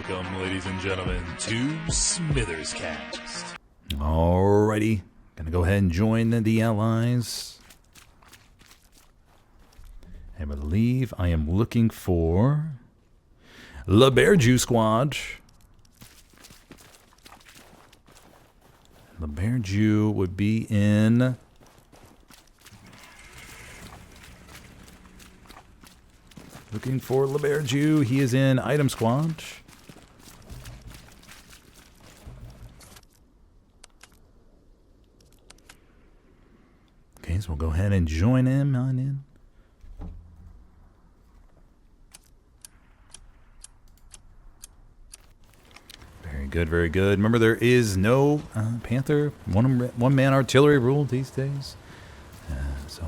Welcome, ladies and gentlemen, to SmithersCast. Alrighty, gonna go ahead and join the allies. I believe I am looking for La Bearju squad. La Bearju would be in looking for La Bearju. He is in item squad. Okay, so we'll go ahead and join him on in. Very good, very good. Remember, there is no Panther one-man artillery rule these days. So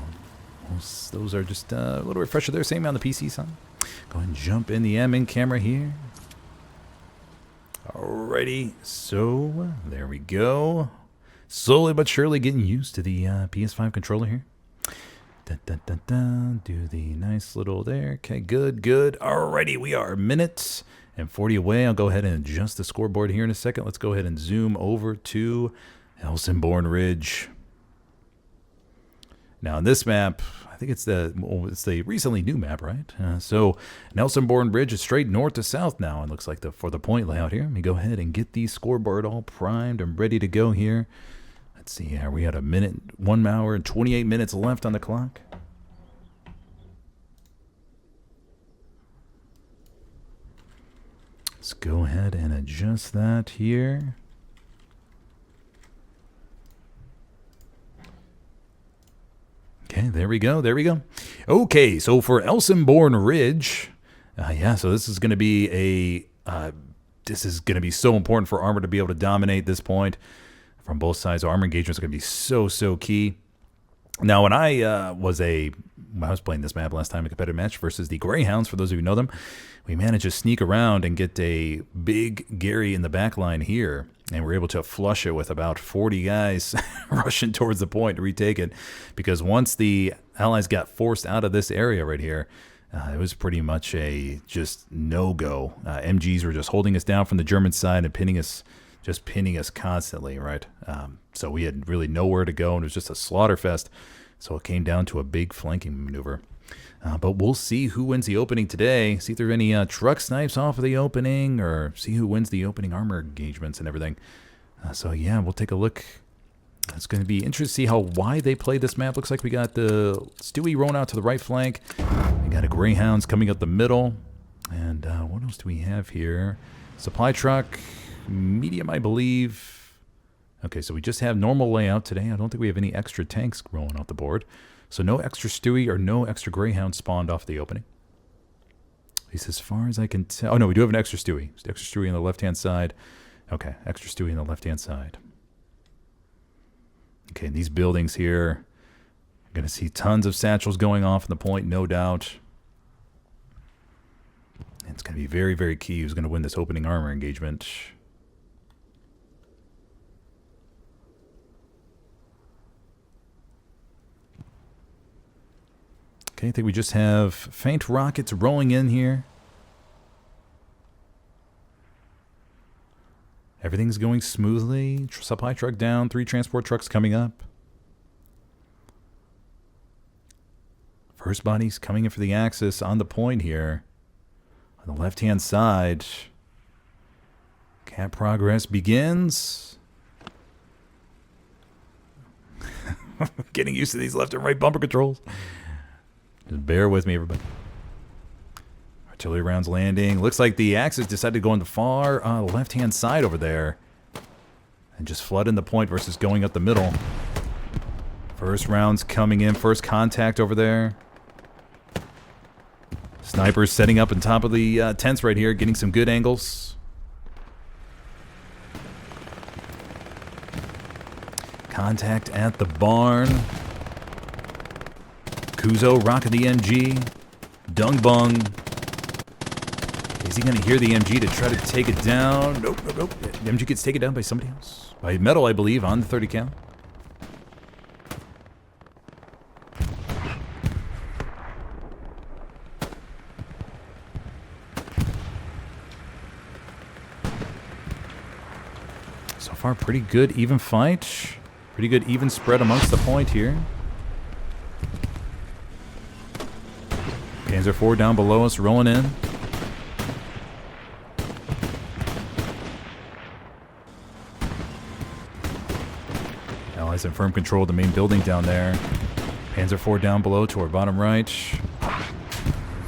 those are just a little refresher there. Same on the PC side. Go ahead and jump in the M in camera here. Alrighty, so there we go. Slowly but surely getting used to the PS5 controller here. Do the nice little there. Okay, good, good. Alrighty, we are a minute and 40 away. I'll go ahead and adjust the scoreboard here in a second. Let's go ahead and zoom over to Elsenborn Ridge. Now, on this map, I think it's the recently new map, right? So, Elsenborn Ridge is straight north to south now. It looks like for the point layout here. Let me go ahead and get the scoreboard all primed and ready to go here. Let's see here. We had 1 hour and 28 minutes left on the clock. Let's go ahead and adjust that here. Okay, there we go, there we go. Okay, so for Elsenborn Ridge, yeah, so this is going to be so important for Armor to be able to dominate this point from both sides. Armor engagements are going to be so key. Now, when I was playing this map last time, a competitive match versus the Greyhounds, for those of you who know them, we managed to sneak around and get a big Gary in the back line here, and we're able to flush it with about 40 guys rushing towards the point to retake it, because once the Allies got forced out of this area right here, it was pretty much a just no-go. MGs were just holding us down from the German side and pinning us constantly, right? So we had really nowhere to go, and it was just a slaughter fest. So it came down to a big flanking maneuver. But we'll see who wins the opening today. See if there are any truck snipes off of the opening, or see who wins the opening armor engagements and everything. So yeah, we'll take a look. It's going to be interesting to see why they play this map. Looks like we got the Stewie rolling out to the right flank. We got a Greyhounds coming up the middle. And what else do we have here? Supply truck, medium, I believe. Okay, so we just have normal layout today. I don't think we have any extra tanks rolling off the board. So no extra Stewie or no extra Greyhound spawned off the opening. At least as far as I can tell. Oh, no, we do have an extra Stewie. Extra Stewie on the left-hand side. Okay, extra Stewie on the left-hand side. Okay, in these buildings here, you're going to see tons of satchels going off in the point, no doubt. And it's going to be very, very key who's going to win this opening armor engagement. Okay, I think we just have faint rockets rolling in here. Everything's going smoothly. Supply truck down, 3 transport trucks coming up. First body's coming in for the Axis on the point here. On the left-hand side, cap progress begins. Getting used to these left and right bumper controls. Just bear with me, everybody. Artillery rounds landing. Looks like the Axis decided to go on the far left-hand side over there and just flood in the point versus going up the middle. First rounds coming in. First contact over there. Snipers setting up on top of the tents right here, getting some good angles. Contact at the barn. Kuzo rocking the MG. Dung Bung. Is he going to hear the MG to try to take it down? Nope, nope, nope. The MG gets taken down by somebody else. By Metal, I believe, on the 30 cal. So far, pretty good even fight. Pretty good even spread amongst the point here. Panzer IV down below us, rolling in. Allies in firm control of the main building down there. Panzer IV down below to our bottom right.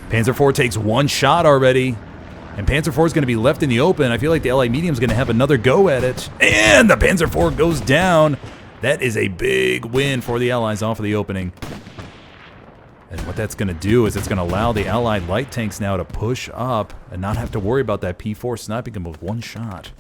Panzer IV takes one shot already. And Panzer IV is going to be left in the open. I feel like the Allied medium is going to have another go at it. And the Panzer IV goes down. That is a big win for the Allies off of the opening. And what that's going to do is it's going to allow the Allied light tanks now to push up and not have to worry about that P4 sniping them with one shot.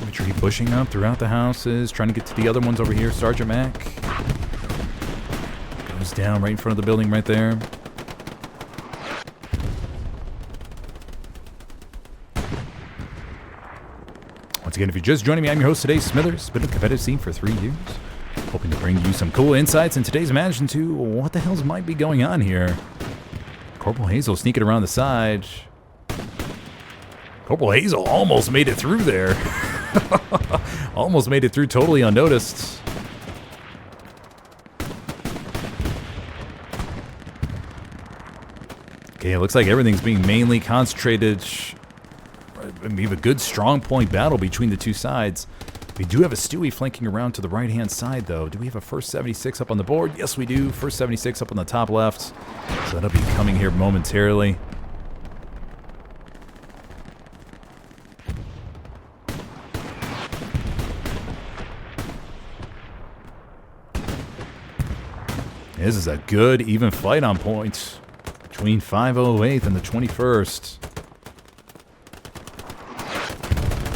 Infantry pushing up throughout the houses, trying to get to the other ones over here. Sergeant Mac goes down right in front of the building right there. Once again, if you're just joining me, I'm your host today, Smithers. Been in the competitive scene for 3 years. Hoping to bring you some cool insights in today's match into what the hells might be going on here. Corporal Hazel sneaking around the side. Corporal Hazel almost made it through there. Almost made it through totally unnoticed. Okay, it looks like everything's being mainly concentrated. We have a good strong point battle between the two sides. We do have a Stewie flanking around to the right-hand side, though. Do we have a first 76 up on the board? Yes, we do. First 76 up on the top left. So that'll be coming here momentarily. This is a good, even fight on points between 508th and the 21st.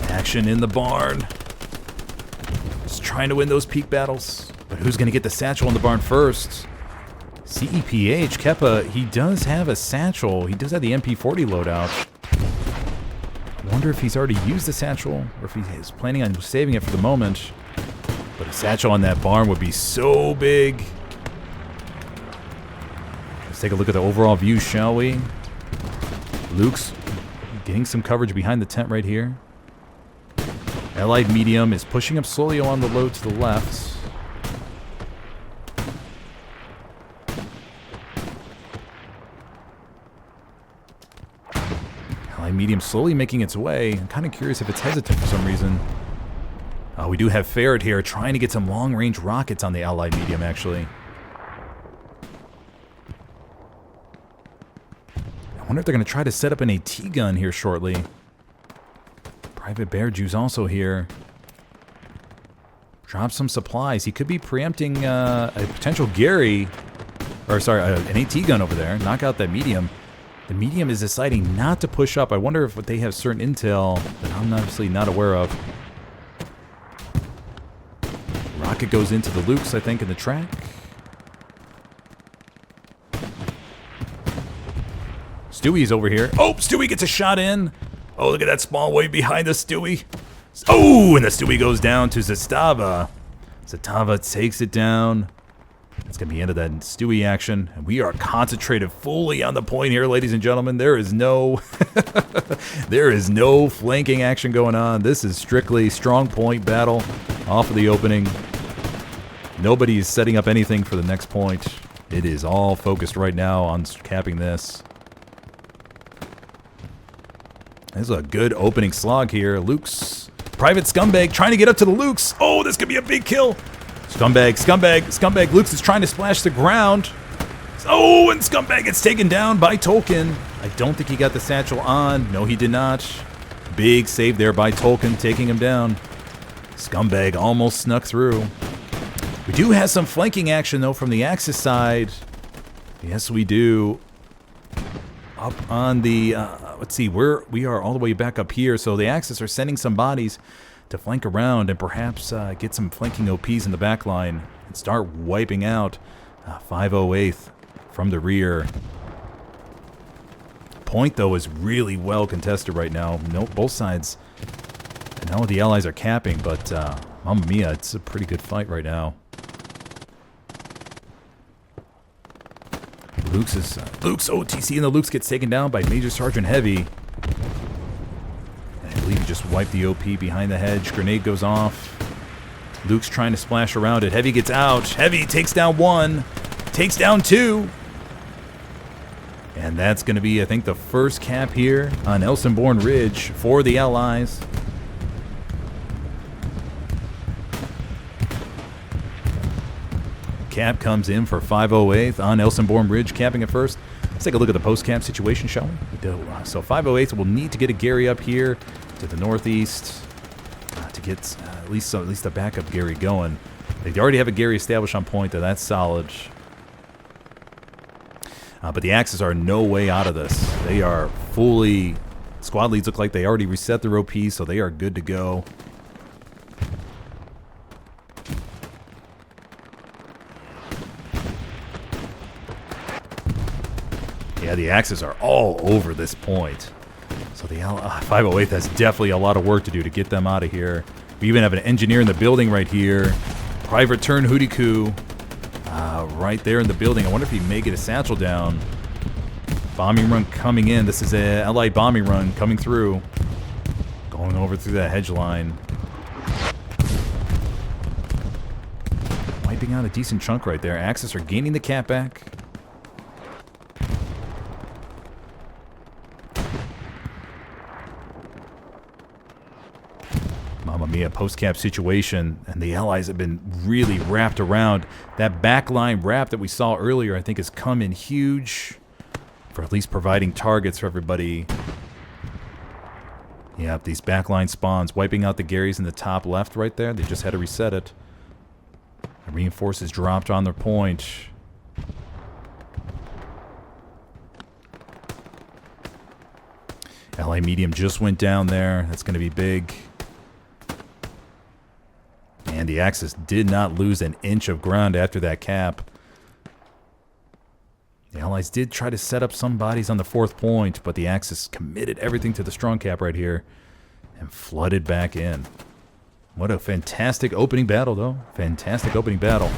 Action in the barn. Just trying to win those peak battles. But who's going to get the satchel in the barn first? CEPH, Keppa, he does have a satchel. He does have the MP40 loadout. I wonder if he's already used the satchel or if he is planning on saving it for the moment. But a satchel on that barn would be so big. Let's take a look at the overall view, shall we? Luke's getting some coverage behind the tent right here. Allied medium is pushing up slowly on the load to the left. Allied medium slowly making its way. I'm kind of curious if it's hesitant for some reason. We do have Ferret here trying to get some long-range rockets on the Allied medium, actually. I wonder if they're going to try to set up an AT gun here shortly. Private Bear Jew's also here. Drop some supplies. He could be preempting a potential Gary. Or sorry, an AT gun over there. Knock out that medium. The medium is deciding not to push up. I wonder if they have certain intel that I'm obviously not aware of. Rocket goes into the Lukes, I think, in the track. Stewie's over here. Oh, Stewie gets a shot in. Oh, look at that small wave behind the Stewie. Oh, and the Stewie goes down to Zastava. Zastava takes it down. That's going to be the end of that Stewie action. And we are concentrated fully on the point here, ladies and gentlemen. There is no there is no flanking action going on. This is strictly strong point battle off of the opening. Nobody is setting up anything for the next point. It is all focused right now on capping this. This is a good opening slog here. Luke's private scumbag trying to get up to the Luke's. Oh, this could be a big kill. Scumbag. Luke's is trying to splash the ground. Oh, and Scumbag gets taken down by Tolkien. I don't think he got the satchel on. No, he did not. Big save there by Tolkien, taking him down. Scumbag almost snuck through. We do have some flanking action, though, from the Axis side. Yes, we do. Up on the... let's see, we are all the way back up here, so the Axis are sending some bodies to flank around and perhaps get some flanking OPs in the back line and start wiping out 508th from the rear. point, though, is really well contested right now. No, both sides. And now the allies are capping, but Mamma Mia, it's a pretty good fight right now. Luke's OTC, and the Luke's gets taken down by Major Sergeant Heavy. And I believe he just wiped the OP behind the hedge. Grenade goes off. Luke's trying to splash around it. Heavy gets out. Heavy takes down one. Takes down two. And that's going to be, I think, the first cap here on Elsenborn Ridge for the Allies. Cap comes in for 508th on Elsenborn Ridge, capping it first. Let's take a look at the post-cap situation, shall we? So 508th will need to get a Gary up here to the northeast to get at least a backup Gary going. They already have a Gary established on point, though. That's solid. But the Axis are no way out of this. They are fully... Squad leads look like they already reset their OP, so they are good to go. Yeah, the Axis are all over this point. So the 508th has definitely a lot of work to do to get them out of here. We even have an engineer in the building right here. Private Turn Hoodiku right there in the building. I wonder if he may get a satchel down. Bombing run coming in. This is a Allied bombing run coming through. Going over through that hedge line. Wiping out a decent chunk right there. Axis are gaining the cap back. Mamma Mia, post-cap situation, and the Allies have been really wrapped around. That backline wrap that we saw earlier, I think, has come in huge for at least providing targets for everybody. Yep, these backline spawns, wiping out the Garys in the top left right there. They just had to reset it. The reinforces dropped on their point. LA medium just went down there. That's going to be big. And the Axis did not lose an inch of ground after that cap. The Allies did try to set up some bodies on the fourth point, but the Axis committed everything to the strong cap right here and flooded back in. What a fantastic opening battle, though. Fantastic opening battle.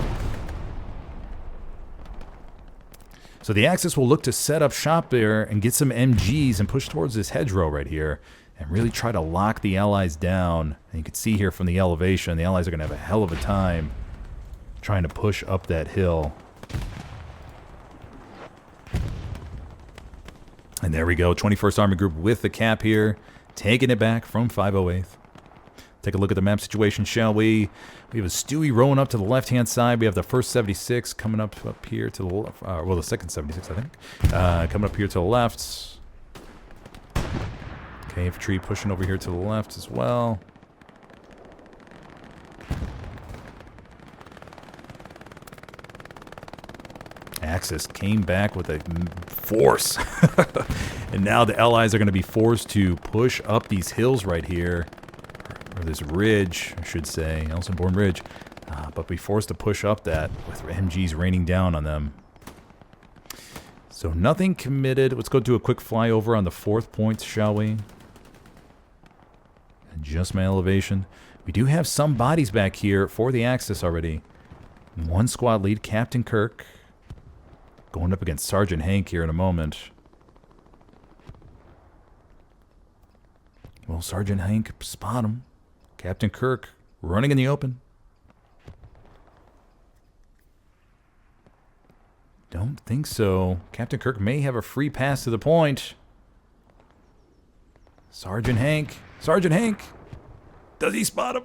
So the Axis will look to set up shop there and get some MGs and push towards this hedgerow right here and really try to lock the Allies down. And you can see here from the elevation, the Allies are going to have a hell of a time trying to push up that hill. And there we go, 21st Army Group with the cap here, taking it back from 508th. Take a look at the map situation, shall we? We have a Stewie rowing up to the left-hand side. We have the first 76 coming up here to the left. Well, the second 76, I think. Coming up here to the left. Okay, infantry pushing over here to the left as well. Axis came back with a force. And now the Allies are going to be forced to push up these hills right here. Or this ridge, I should say. Elsenborn Ridge. But be forced to push up that with MGs raining down on them. So nothing committed. Let's go do a quick flyover on the fourth point, shall we? Adjust my elevation. We do have some bodies back here for the Axis already. One squad lead, Captain Kirk. Going up against Sergeant Hank here in a moment. Well, Sergeant Hank, spot him. Captain Kirk running in the open. Don't think so. Captain Kirk may have a free pass to the point. Sergeant Hank. Sergeant Hank. Does he spot him?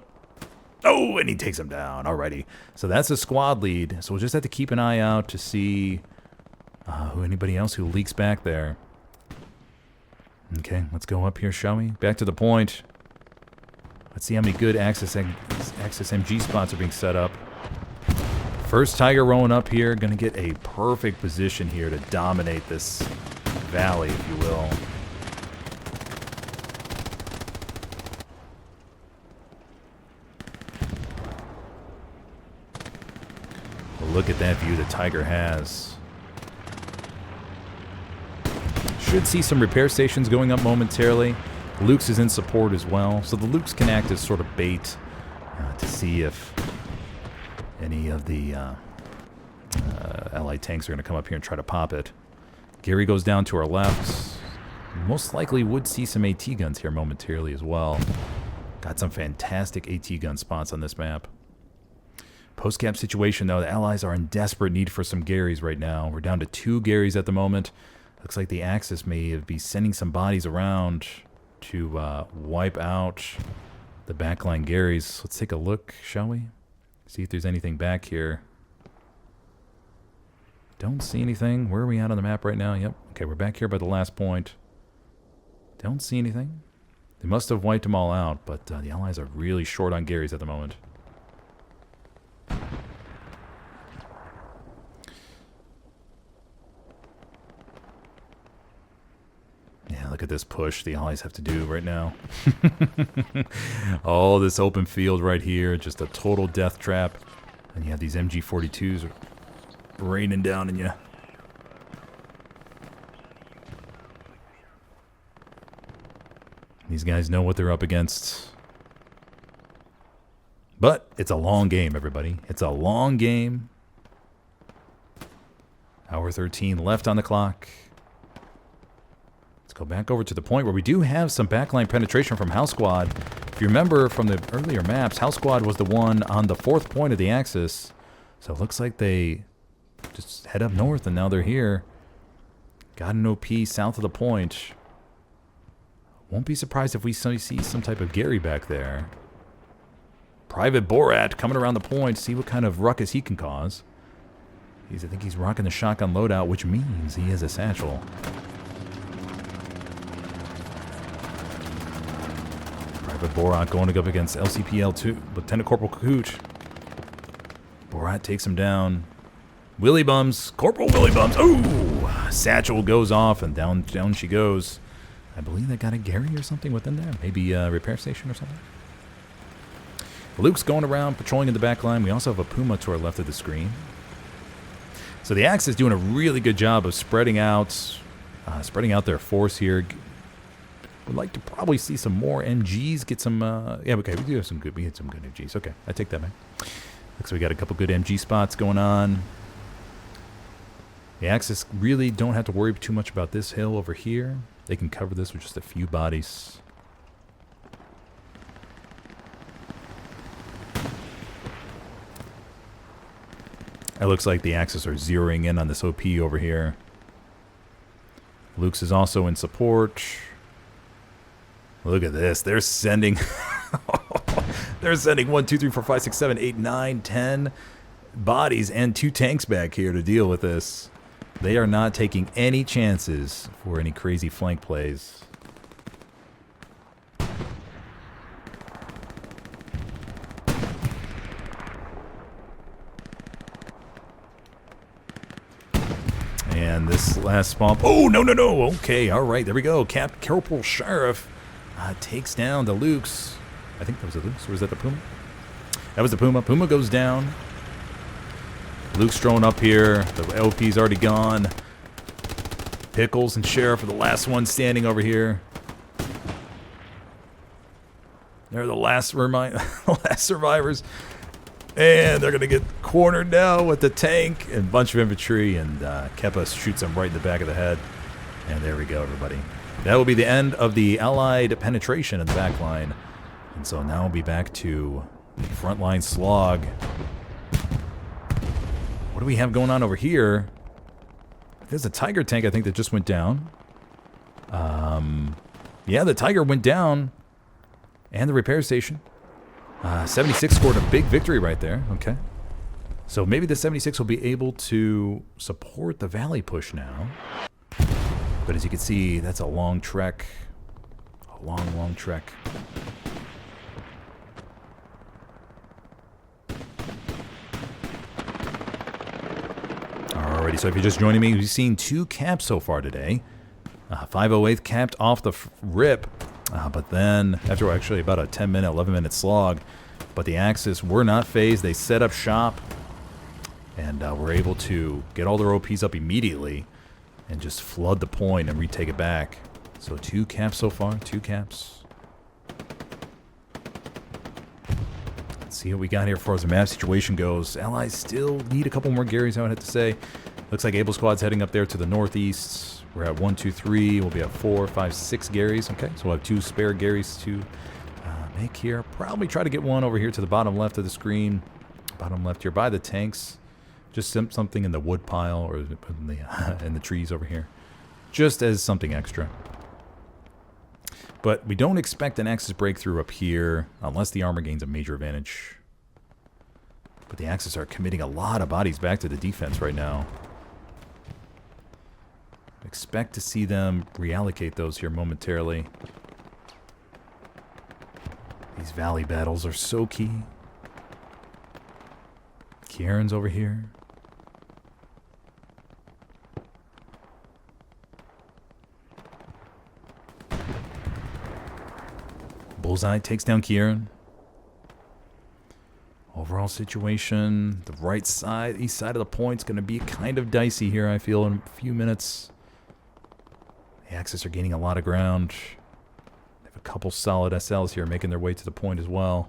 Oh, and he takes him down. Alrighty. So that's a squad lead. So we'll just have to keep an eye out to see anybody else who leaks back there. Okay, let's go up here, shall we? Back to the point. Let's see how many good Axis MG spots are being set up. First Tiger rolling up here. Going to get a perfect position here to dominate this valley, if you will. Well, look at that view the Tiger has. should see some repair stations going up momentarily. Luke's is in support as well, so the Luke's can act as sort of bait to see if any of the allied tanks are going to come up here and try to pop it. Gary goes down to our left. Most likely would see some AT guns here momentarily as well. Got some fantastic AT gun spots on this map. Post-cap situation, though, the Allies are in desperate need for some Garys right now. We're down to 2 Garys at the moment. Looks like the Axis may be sending some bodies around to wipe out the backline Garys. Let's take a look, shall we? See if there's anything back here. Don't see anything. Where are we at on the map right now? Yep. Okay, we're back here by the last point. Don't see anything. They must have wiped them all out, but the Allies are really short on Garys at the moment. Yeah, look at this push the Allies have to do right now. All this open field right here, just a total death trap. And you have these MG42s raining down on you. These guys know what they're up against. But it's a long game, everybody. It's a long game. Hour 13 left on the clock. Let's go back over to the point where we do have some backline penetration from House Squad. If you remember from the earlier maps, House Squad was the one on the 4th point of the Axis. So it looks like they just head up north and now they're here. Got an OP south of the point. Won't be surprised if we see some type of Gary back there. Private Borat coming around the point, see what kind of ruckus he can cause. I think he's rocking the shotgun loadout, which means he has a satchel. Private Borat going to go up against LCPL-2, Lieutenant Corporal Cooch. Borat takes him down. Willy Bums, Corporal Willy Bums. Ooh, satchel goes off and down she goes. I believe they got a Gary or something within there. Maybe a repair station or something. Luke's going around, patrolling in the back line. We also have a Puma to our left of the screen. So the Axis is doing a really good job of spreading out their force here. Would like to probably see some more MGs. Get some, yeah, okay, we do have some good, we had some good MGs. Okay, I take that back. Looks like we got a couple good MG spots going on. The Axis really don't have to worry too much about this hill over here. They can cover this with just a few bodies. It looks like the Axis are zeroing in on this OP over here. Luke's is also in support. Look at this. They're sending... They're sending 1, 2, 3, 4, 5, 6, 7, 8, 9, 10 bodies and 2 tanks back here to deal with this. They are not taking any chances for any crazy flank plays. And this last spawn... Oh, no, no, no! Okay, all right, there we go. Corporal Sheriff takes down the Lukes. I think that was the Lukes, or was that the Puma? That was the Puma. Puma goes down. Luke's thrown up here. The LP's already gone. Pickles and Sheriff are the last ones standing over here. They're the last survivors. And they're going to get cornered now with the tank and a bunch of infantry. And Keppa shoots them right in the back of the head. And there we go, everybody. That will be the end of the Allied penetration in the back line. And so now we'll be back to frontline slog. What do we have going on over here? There's a Tiger tank, I think, that just went down. Yeah, the Tiger went down. And the repair station. 76 scored a big victory right there. Okay. So maybe the 76 will be able to support the Valley push now. But as you can see, that's a long trek. A long, long trek. Alrighty, so if you're just joining me, we've seen 2 caps so far today. 508 capped off the rip, but then after actually about a 10-minute, 11-minute slog, but the Axis were not phased. They set up shop and were able to get all their OPs up immediately. and just flood the point and retake it back. So 2 caps so far, 2 caps. Let's see what we got here as far as the map situation goes. Allies still need a couple more Garys, I would have to say. Looks like Able Squad's heading up there to the northeast. We're at 1, 2, 3. We'll be at 4, 5, 6 Garys. Okay, so we'll have 2 spare Garys to make here. Probably try to get one over here to the bottom left of the screen. Bottom left here by the tanks. Just something in the wood pile or in the trees over here. Just as something extra. But we don't expect an Axis breakthrough up here unless the armor gains a major advantage. But the Axis are committing a lot of bodies back to the defense right now. Expect to see them reallocate those here momentarily. These valley battles are so key. Kieran's over here. Bullseye takes down Kieran. Overall situation, the right side, east side of the point's going to be kind of dicey here, I feel, in a few minutes. The Axis are gaining a lot of ground. They have a couple solid SLs here making their way to the point as well.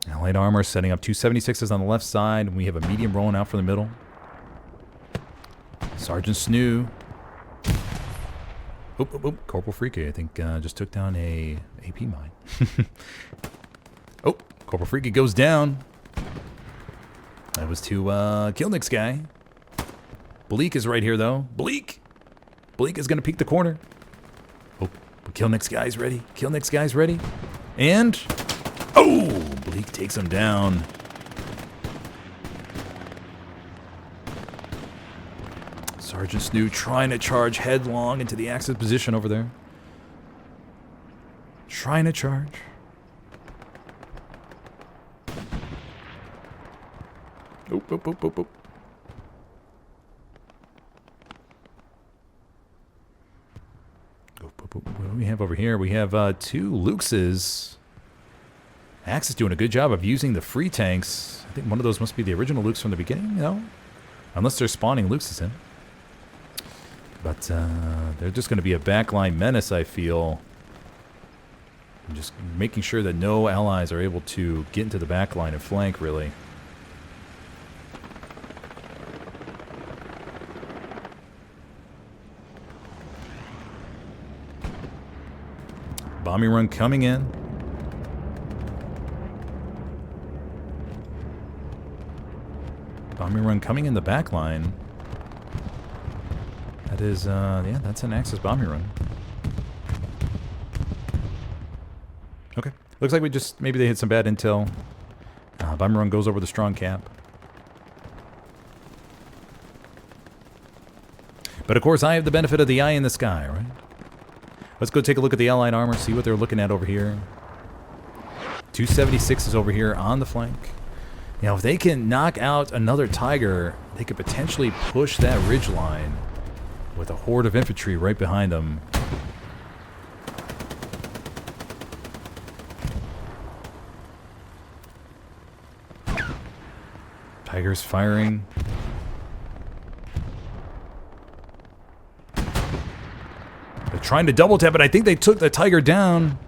Allied armor setting up 276s on the left side, and we have a medium rolling out from the middle. Sergeant Snoo. Corporal Freaky, I think, just took down a AP mine. Oh, Corporal Freaky goes down. That was to Kilnick's guy. Bleak is right here, though. Bleak is going to peek the corner. Oh, but Kilnick's guy's ready. Kilnick's guy's ready. And... oh! Bleak takes him down. Sergeant Snoo trying to charge headlong into the Axis position over there. Trying to charge. Oop. What do we have over here? We have 2 Luxes. Axis doing a good job of using the free tanks. I think one of those must be the original Lukes from the beginning, no? Unless they're spawning Luxes in. But they're just going to be a backline menace, I feel. I'm just making sure that no allies are able to get into the backline and flank, really. Bombing run coming in. Bombing run coming in the back line. That is, yeah, that's an Axis bombing run. Okay. Looks like maybe they hit some bad intel. Bombing run goes over the strong cap. But of course, I have the benefit of the eye in the sky, right? Let's go take a look at the Allied armor, see what they're looking at over here. 276 is over here on the flank. Now, if they can knock out another Tiger, they could potentially push that ridge line with a horde of infantry right behind them. Tigers firing. They're trying to double tap it. I think they took the Tiger down.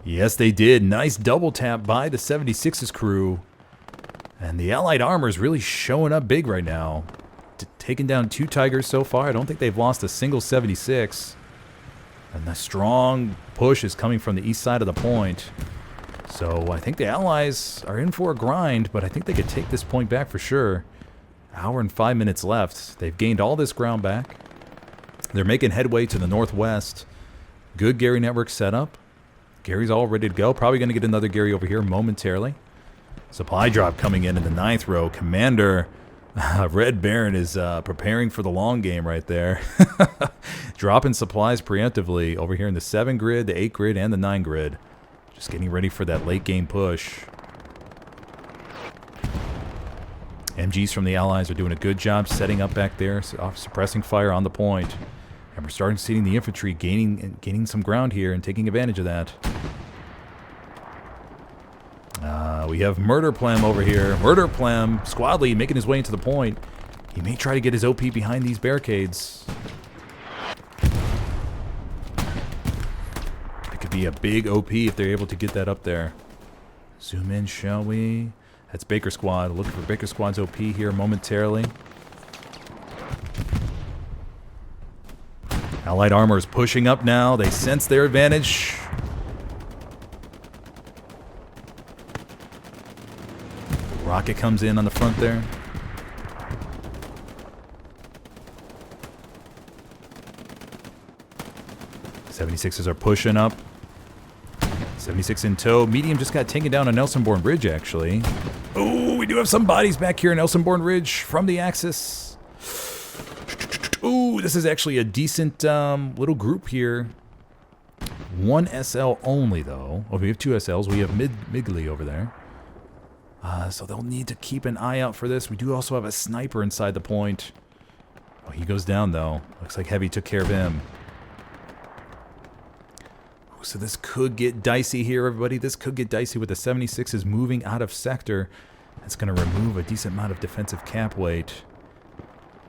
Yes, they did. Nice double tap by the 76's crew. And the Allied armor is really showing up big right now. Taking down 2 Tigers so far. I don't think they've lost a single 76. And the strong push is coming from the east side of the point. So I think the Allies are in for a grind, but I think they could take this point back for sure. Hour and 5 minutes left. They've gained all this ground back. They're making headway to the northwest. Good Gary network setup. Gary's all ready to go. Probably going to get another Gary over here momentarily. Supply drop coming in the 9th row. Commander Red Baron is preparing for the long game right there. Dropping supplies preemptively over here in the 7 grid, the 8 grid, and the 9 grid. Just getting ready for that late game push. MGs from the Allies are doing a good job setting up back there, suppressing fire on the point. And we're starting to see the infantry gaining some ground here and taking advantage of that. We have Murder Plem over here. Murder Plem, squad lead, making his way into the point. He may try to get his OP behind these barricades. It could be a big OP if they're able to get that up there. Zoom in, shall we? That's Baker Squad. Looking for Baker Squad's OP here momentarily. Allied armor is pushing up now. They sense their advantage. Rocket comes in on the front there. '76s are pushing up. 76 in tow. Medium just got taken down on Elsenborn Ridge, actually. Oh, we do have some bodies back here in Elsenborn Ridge from the Axis. Ooh, this is actually a decent little group here. One SL only, though. Oh, we have two SLs. We have Migley over there. So they'll need to keep an eye out for this. We do also have a sniper inside the point. Oh, he goes down, though. Looks like Heavy took care of him. Ooh, so this could get dicey here, everybody. This could get dicey with the 76s moving out of sector. That's going to remove a decent amount of defensive cap weight.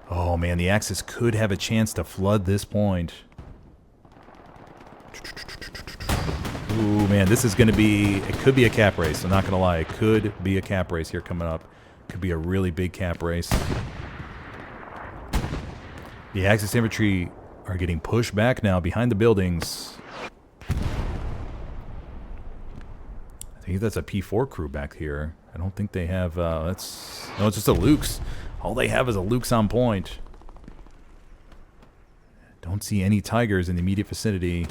Oh, man, the Axis could have a chance to flood this point. Ooh, man, this is going to be... It could be a cap race. I'm not going to lie. It could be a cap race here coming up. Could be a really big cap race. The Axis infantry are getting pushed back now behind the buildings. I think that's a P4 crew back here. I don't think they have... No, it's just a Luke's. All they have is a Luke's on point. Don't see any Tigers in the immediate vicinity.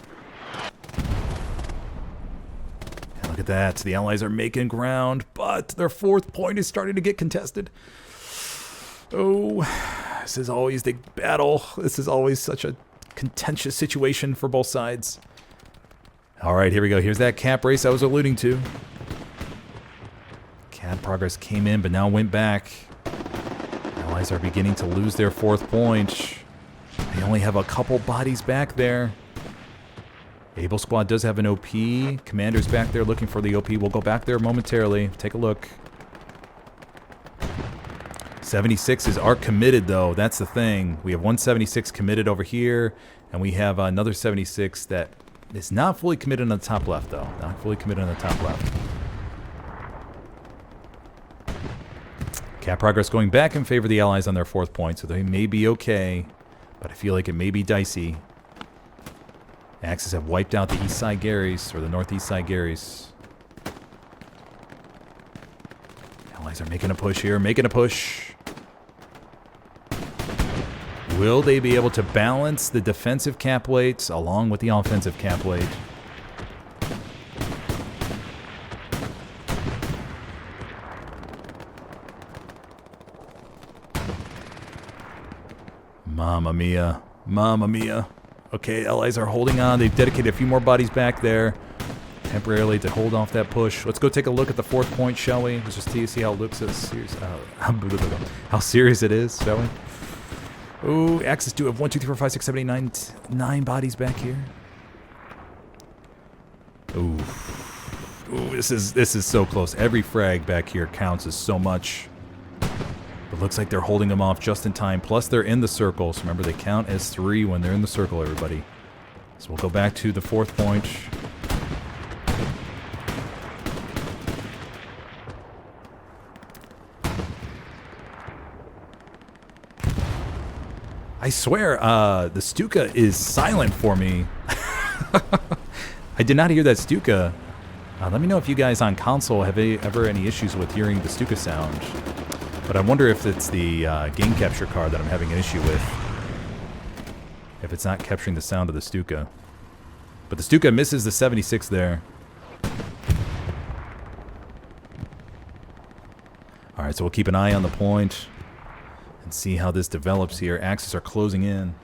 And look at that. The Allies are making ground, but their fourth point is starting to get contested. Oh, this is always the battle. This is always such a contentious situation for both sides. All right, here we go. Here's that cap race I was alluding to. Cap progress came in, but now went back. Allies are beginning to lose their fourth point. They only have a couple bodies back there. Able Squad does have an OP. Commander's back there looking for the OP. We'll go back there momentarily. Take a look. 76s are committed, though. That's the thing. We have one 76 committed over here, and we have another 76 that is not fully committed on the top left, though. Not fully committed on the top left. Cap progress going back in favor of the Allies on their fourth point, so they may be okay, but I feel like it may be dicey. Axis have wiped out the east side Garys, or the northeast side Garys. Allies are making a push here, making a push. Will they be able to balance the defensive cap weights along with the offensive cap weight? Mamma mia. Mamma mia. Okay, Allies are holding on. They've dedicated a few more bodies back there temporarily to hold off that push. Let's go take a look at the fourth point, shall we? Let's just see how it looks. How serious it is, shall we? Ooh, Axis do have 1, 2, 3, 4, 5, 6, 7, 8, 9, 9 bodies back here. Ooh. Ooh, this is so close. Every frag back here counts as so much. It looks like they're holding them off just in time. Plus, they're in the circle. So remember, they count as 3 when they're in the circle, everybody. So we'll go back to the fourth point. I swear, the Stuka is silent for me. I did not hear that Stuka. Let me know if you guys on console have ever any issues with hearing the Stuka sound. But I wonder if it's the game capture card that I'm having an issue with. If it's not capturing the sound of the Stuka. But the Stuka misses the 76 there. Alright, so we'll keep an eye on the point and see how this develops here. Axis are closing in.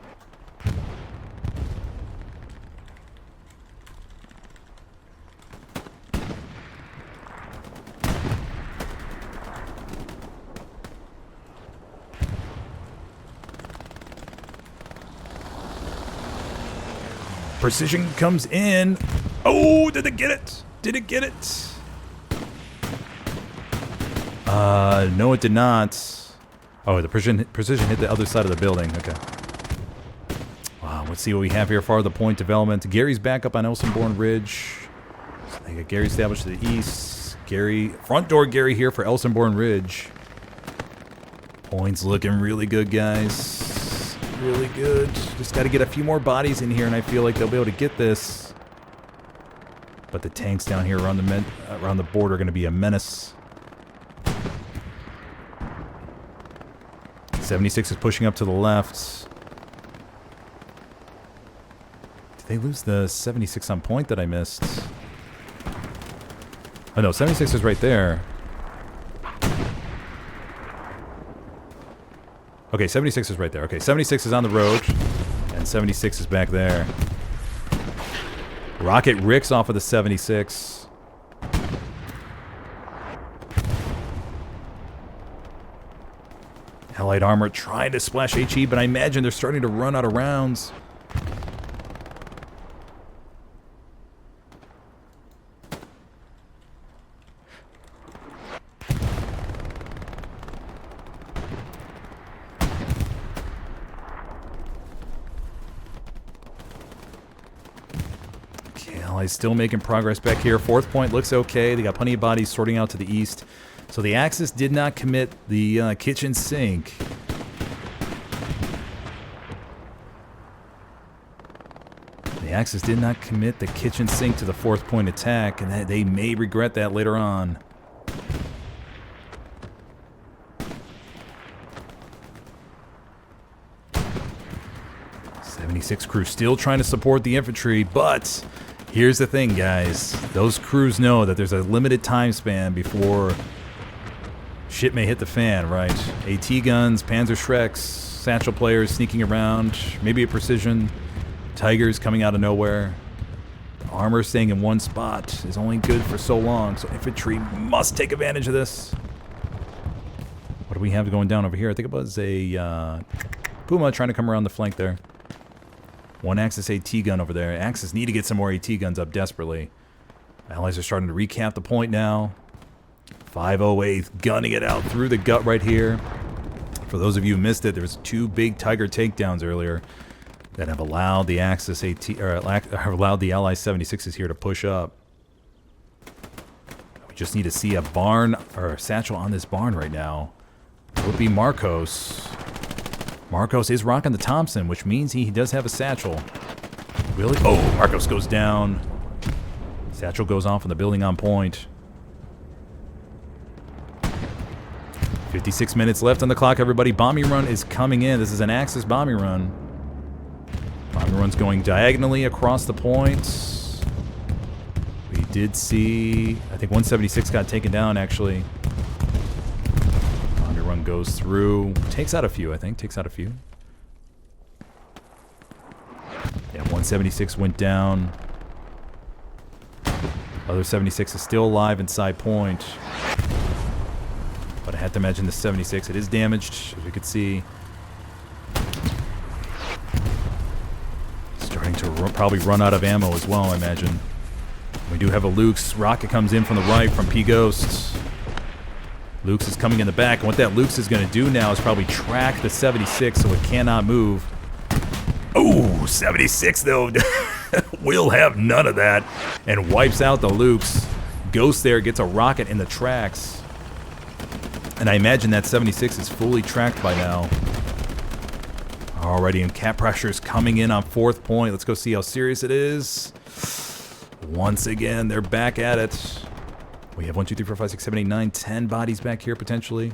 Precision comes in. Oh, did it get it? Did it get it? No, it did not. Oh, the precision hit the other side of the building. Okay. Wow, let's see what we have here for the point development. Gary's back up on Elsenborn Ridge. So they got Gary established to the east. Gary, front door Gary here for Elsenborn Ridge. Points looking really good, guys. Really good. Just got to get a few more bodies in here, and I feel like they'll be able to get this. But the tanks down here around the board are going to be a menace. 76 is pushing up to the left. Did they lose the 76 on point that I missed? Oh no, 76 is right there. Okay, 76 is right there. Okay, 76 is on the road, and 76 is back there. Rocket Ricks off of the 76. Allied armor trying to splash HE, but I imagine they're starting to run out of rounds. Okay, Allies still making progress back here. Fourth point looks okay. They got plenty of bodies sorting out to the east. So the Axis did not commit the kitchen sink. The Axis did not commit the kitchen sink to the fourth point attack, and they may regret that later on. '76 crew still trying to support the infantry, but here's the thing, guys. Those crews know that there's a limited time span before shit may hit the fan, right? AT guns, Panzer Shreks, satchel players sneaking around, maybe a precision, Tigers coming out of nowhere. The armor staying in one spot is only good for so long, so infantry must take advantage of this. What do we have going down over here? I think it was a Puma trying to come around the flank there. One Axis AT gun over there. Axis need to get some more AT guns up desperately. Allies are starting to recap the point now. 508 gunning it out through the gut right here. For those of you who missed it, there was two big Tiger takedowns earlier that have allowed the Axis AT, or have allowed the Allied 76s here to push up. We just need to see a barn or a satchel on this barn right now. It would be Marcos. Marcos is rocking the Thompson, which means he does have a satchel. Really? Oh, Marcos goes down. Satchel goes off in the building on point. 56 minutes left on the clock, everybody. Bombing run is coming in. This is an Axis bombing run. Bombing run's going diagonally across the point. We did see, I think 176 got taken down, actually. Bombing run goes through. Takes out a few, I think. Takes out a few. Yeah, 176 went down. Other 76 is still alive inside point. But I had to imagine the 76, it is damaged, as we could see. Starting to probably run out of ammo as well, I imagine. We do have a Luke's. Rocket comes in from the right from P-Ghost. Luke's is coming in the back, and what that Luke's is going to do now is probably track the 76 so it cannot move. Oh, 76 though will have none of that and wipes out the Luke's. Ghost there gets a rocket in the tracks. And I imagine that 76 is fully tracked by now. Alrighty, and cap pressure is coming in on fourth point. Let's go see how serious it is. Once again, they're back at it. We have 1, 2, 3, 4, 5, 6, 7, 8, 9, 10 bodies back here potentially.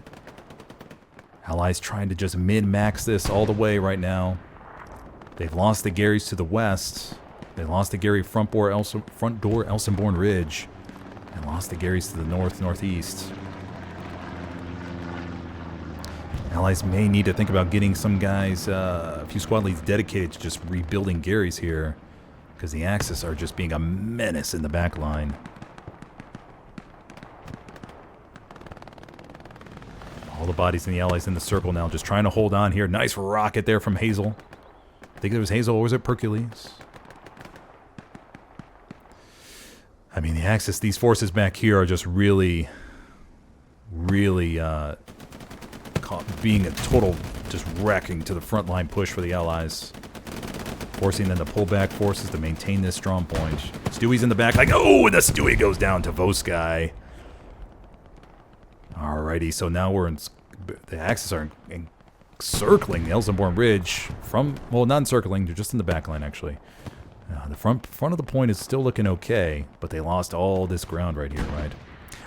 Allies trying to just min-max this all the way right now. They've lost the Garys to the west. They lost the Gary front door Elsenborn Ridge. And lost the Garys to the north, northeast. Allies may need to think about getting some guys, a few squad leads dedicated to just rebuilding Garys here. Because the Axis are just being a menace in the back line. All the bodies in the Allies in the circle now, just trying to hold on here. Nice rocket there from Hazel. I think it was Hazel, or was it Hercules? I mean, the Axis, these forces back here are just really being a total just wrecking to the front line push for the Allies. Forcing them to pull back forces to maintain this strong point. Stewie's in the back like, oh, and the Stewie goes down to Voskai. Alrighty, so now we're in, the Axis are encircling the Elsenborn Ridge from, well, not encircling, they're just in the back line actually. The front of the point is still looking okay, but they lost all this ground right here, right?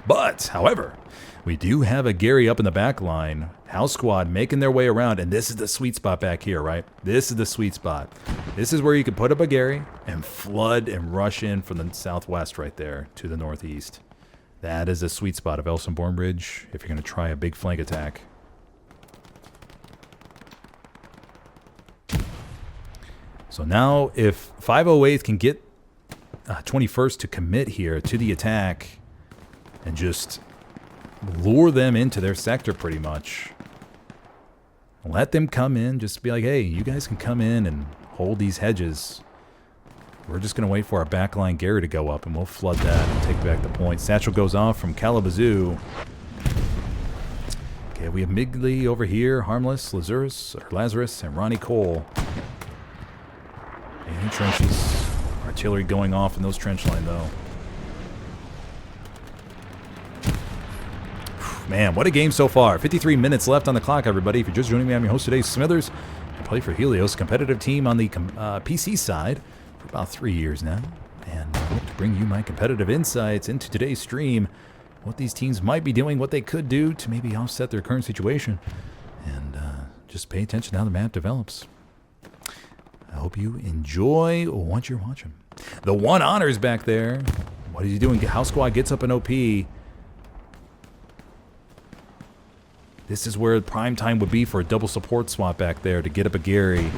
But, however, we do have a Gary up in the back line. House Squad making their way around, and this is the sweet spot back here, right? This is the sweet spot. This is where you can put up a Gary and flood and rush in from the southwest right there to the northeast. That is the sweet spot of Elsenborn Ridge if you're going to try a big flank attack. So now if 508th can get 21st to commit here to the attack and just lure them into their sector pretty much. Let them come in, just be like, hey, you guys can come in and hold these hedges. We're just going to wait for our backline Gary to go up, and we'll flood that and take back the point. Satchel goes off from Calabazoo. Okay, we have Migley over here, Harmless, Lazarus, and Ronnie Cole. And trenches. Artillery going off in those trench line, though. Man, what a game so far. 53 minutes left on the clock, everybody. If you're just joining me, I'm your host today, Smithers. I play for Helios, competitive team on the PC side for about 3 years now. And I hope to bring you my competitive insights into today's stream, what these teams might be doing, what they could do to maybe offset their current situation. And just pay attention to how the map develops. I hope you enjoy what you're watching. The one honors back there. What is he doing? House Squad gets up an OP. This is where prime time would be for a double support swap back there to get up a Gary.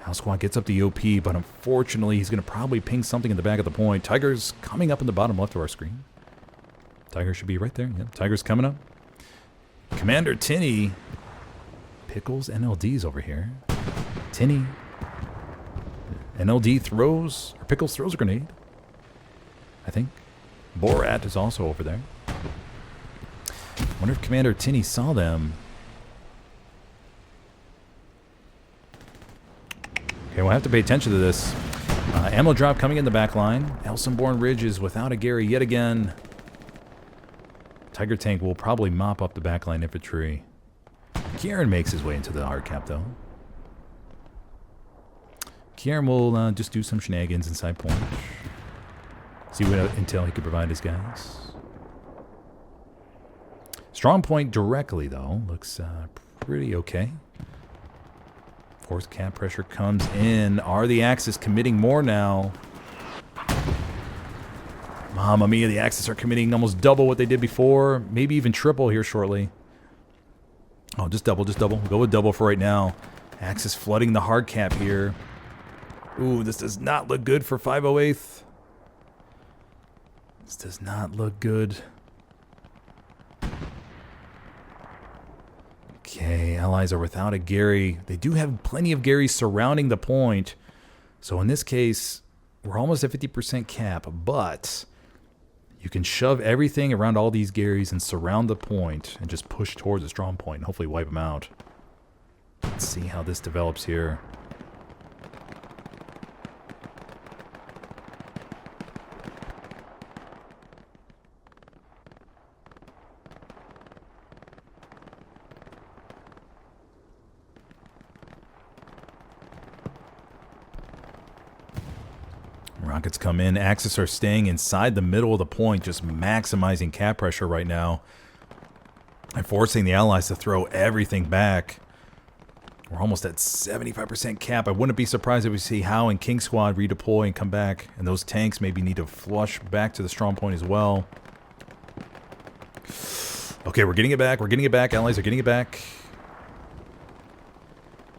House Squad gets up the OP, but unfortunately he's going to probably ping something in the back of the point. Tiger's coming up in the bottom left of our screen. Tiger should be right there. Yep, Tiger's coming up. Commander Tinney. Pickles NLD's over here. Tinney. NLD throws, or Pickles throws a grenade. I think. Borat is also over there. Wonder if Commander Tinney saw them. Okay, we'll have to pay attention to this. Ammo drop coming in the back line. Elsenborn Ridge is without a Gary yet again. Tiger Tank will probably mop up the backline infantry. Kieran makes his way into the hard cap, though. Kieran will just do some shenanigans inside point. See what intel he could provide his guys. Strong point directly, though. Looks pretty okay. Force cap pressure comes in. Are the Axis committing more now? Mamma mia, the Axis are committing almost double what they did before. Maybe even triple here shortly. Oh, just double, just double. We'll go with double for right now. Axis flooding the hard cap here. Ooh, this does not look good for 508th. This does not look good. Okay, Allies are without a Gary. They do have plenty of Garys surrounding the point. So in this case, we're almost at 50% cap, but you can shove everything around all these Garys and surround the point and just push towards a strong point and hopefully wipe them out. Let's see how this develops here. Rockets come in. Axis are staying inside the middle of the point, just maximizing cap pressure right now and forcing the Allies to throw everything back. We're almost at 75% cap. I wouldn't be surprised if we see Howe and King Squad redeploy and come back, and those tanks maybe need to flush back to the strong point as well. Okay, we're getting it back. We're getting it back. Allies are getting it back.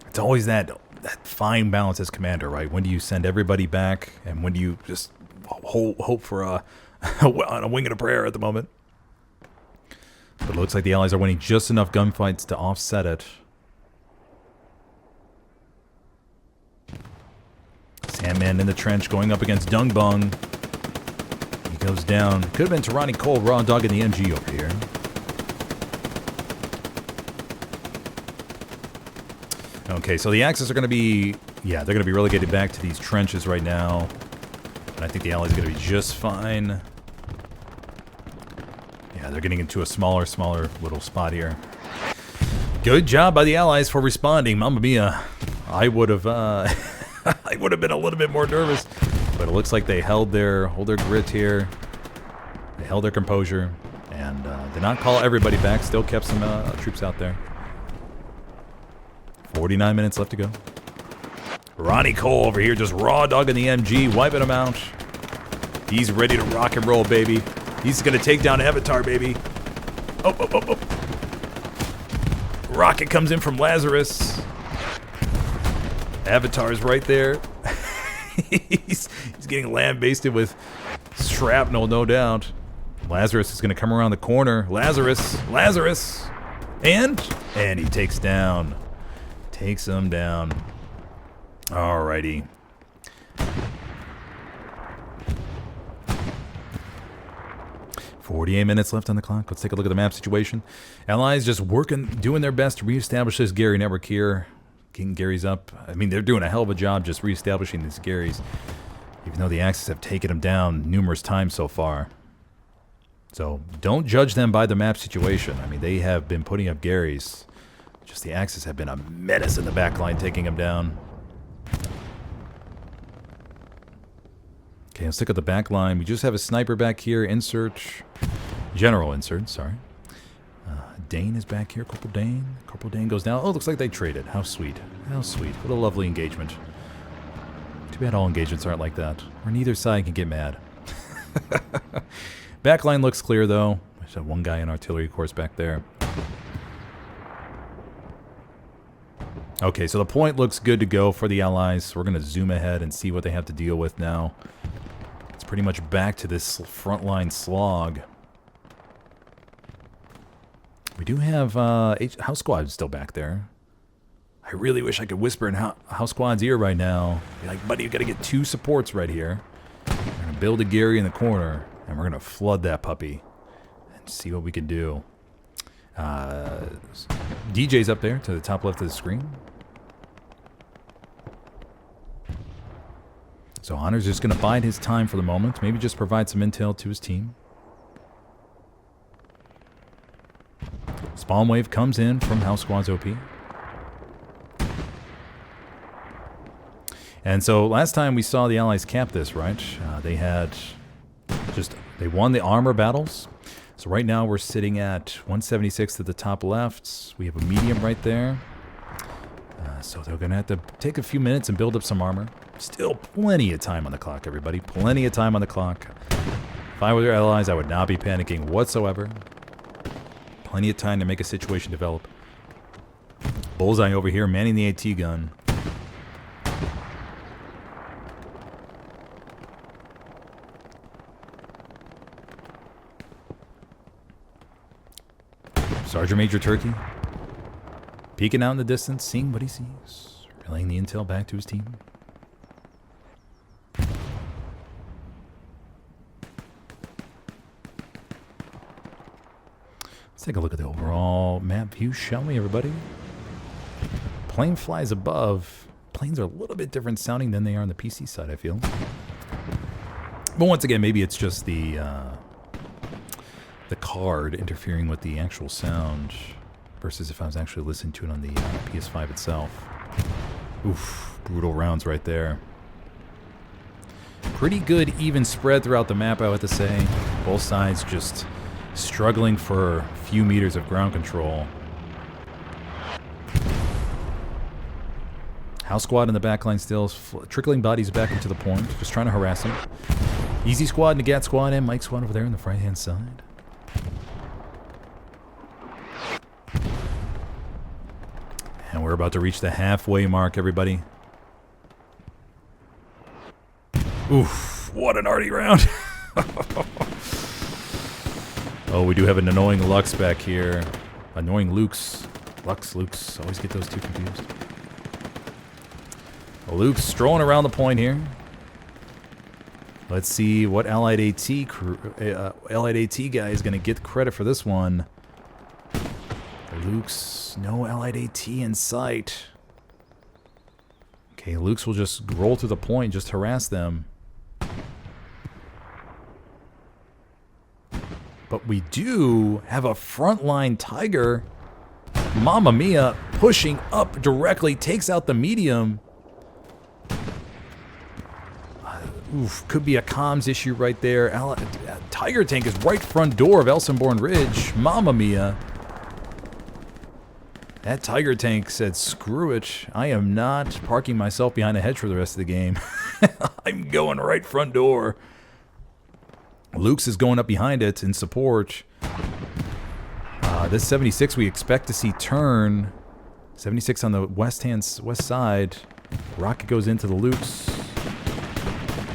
It's always that fine balance as commander, right? When do you send everybody back, and when do you just hope for a wing and a prayer at the moment? But it looks like the Allies are winning just enough gunfights to offset it. Ant-Man in the trench going up against Dung Bung. He goes down. Could have been Tarani Cole, Raw Dog in the MG over here. Okay, so the Axis are going to be... Yeah, they're going to be relegated back to these trenches right now. And I think the Allies are going to be just fine. Yeah, they're getting into a smaller little spot here. Good job by the Allies for responding. Mamma mia. I would have I would have been a little bit more nervous. But it looks like they hold their grit here. They held their composure. And did not call everybody back. Still kept some troops out there. 49 minutes left to go. Ronnie Cole over here just raw dogging the MG, wiping him out. He's ready to rock and roll, baby. He's going to take down Avatar, baby. Oh. Rocket comes in from Lazarus. Avatar's right there. he's getting lambasted with shrapnel, no doubt. Lazarus is going to come around the corner. Lazarus. And he takes him down. Alrighty. "48 minutes left on the clock. Let's take a look at the map situation. Allies just doing their best to reestablish this Gary network here. Getting Gary's up. I mean, they're doing a hell of a job just reestablishing these Garys. Even though the Axis have taken them down numerous times so far. So, don't judge them by the map situation. I mean, they have been putting up Garys. Just the Axis have been a menace in the back line, taking them down. Okay, let's look at the back line. We just have a sniper back here. General insert, sorry. Dane is back here. Corporal Dane goes down. Oh, looks like they traded. How sweet. What a lovely engagement. Too bad all engagements aren't like that. Or neither side can get mad. Back line looks clear, though. There's that one guy in artillery course back there. Okay, so the point looks good to go for the Allies. We're going to zoom ahead and see what they have to deal with now. It's pretty much back to this frontline slog. We do have House Squad still back there. I really wish I could whisper in House Squad's ear right now. Be like, buddy, you got to get 2 supports right here. We're going to build a Gary in the corner, and we're going to flood that puppy and see what we can do. DJ's up there to the top left of the screen. So Honor's just going to bide his time for the moment. Maybe just provide some intel to his team. Spawn wave comes in from House Squad's OP. And so last time we saw the Allies cap this, right? They won the armor battles. So right now we're sitting at 176 at the top left. We have a medium right there. So they're going to have to take a few minutes and build up some armor. Still plenty of time on the clock, everybody. Plenty of time on the clock. If I were their allies, I would not be panicking whatsoever. Plenty of time to make a situation develop. Bullseye over here, manning the AT gun. Sergeant Major Turkey, peeking out in the distance, seeing what he sees, relaying the intel back to his team. Let's take a look at the overall map view, shall we, everybody? Plane flies above. Planes are a little bit different sounding than they are on the PC side, I feel. But once again, maybe it's just the card interfering with the actual sound versus if I was actually listening to it on the PS5 itself. Oof, brutal rounds right there. Pretty good even spread throughout the map, I would have to say. Both sides just struggling for a few meters of ground control. House Squad in the backline still, trickling bodies back into the point, just trying to harass him. Easy Squad, Nagat Squad, and Mike Squad over there on the right-hand side. And we're about to reach the halfway mark, everybody. Oof, what an arty round. Oh, we do have an annoying Lux back here. Annoying Lux. Always get those two confused. Luke's strolling around the point here. Let's see what Allied AT guy is going to get credit for this one. Luke's no Allied AT in sight. Okay, Luke's will just roll through the point, just harass them. But we do have a frontline Tiger. Mamma Mia, pushing up directly, takes out the medium. Oof, could be a comms issue right there. Tiger tank is right front door of Elsenborn Ridge. Mamma Mia. That Tiger tank said, screw it. I am not parking myself behind a hedge for the rest of the game. I'm going right front door. Luke's is going up behind it in support. This 76 we expect to see turn. 76 on the west side. Rocket goes into the Luke's.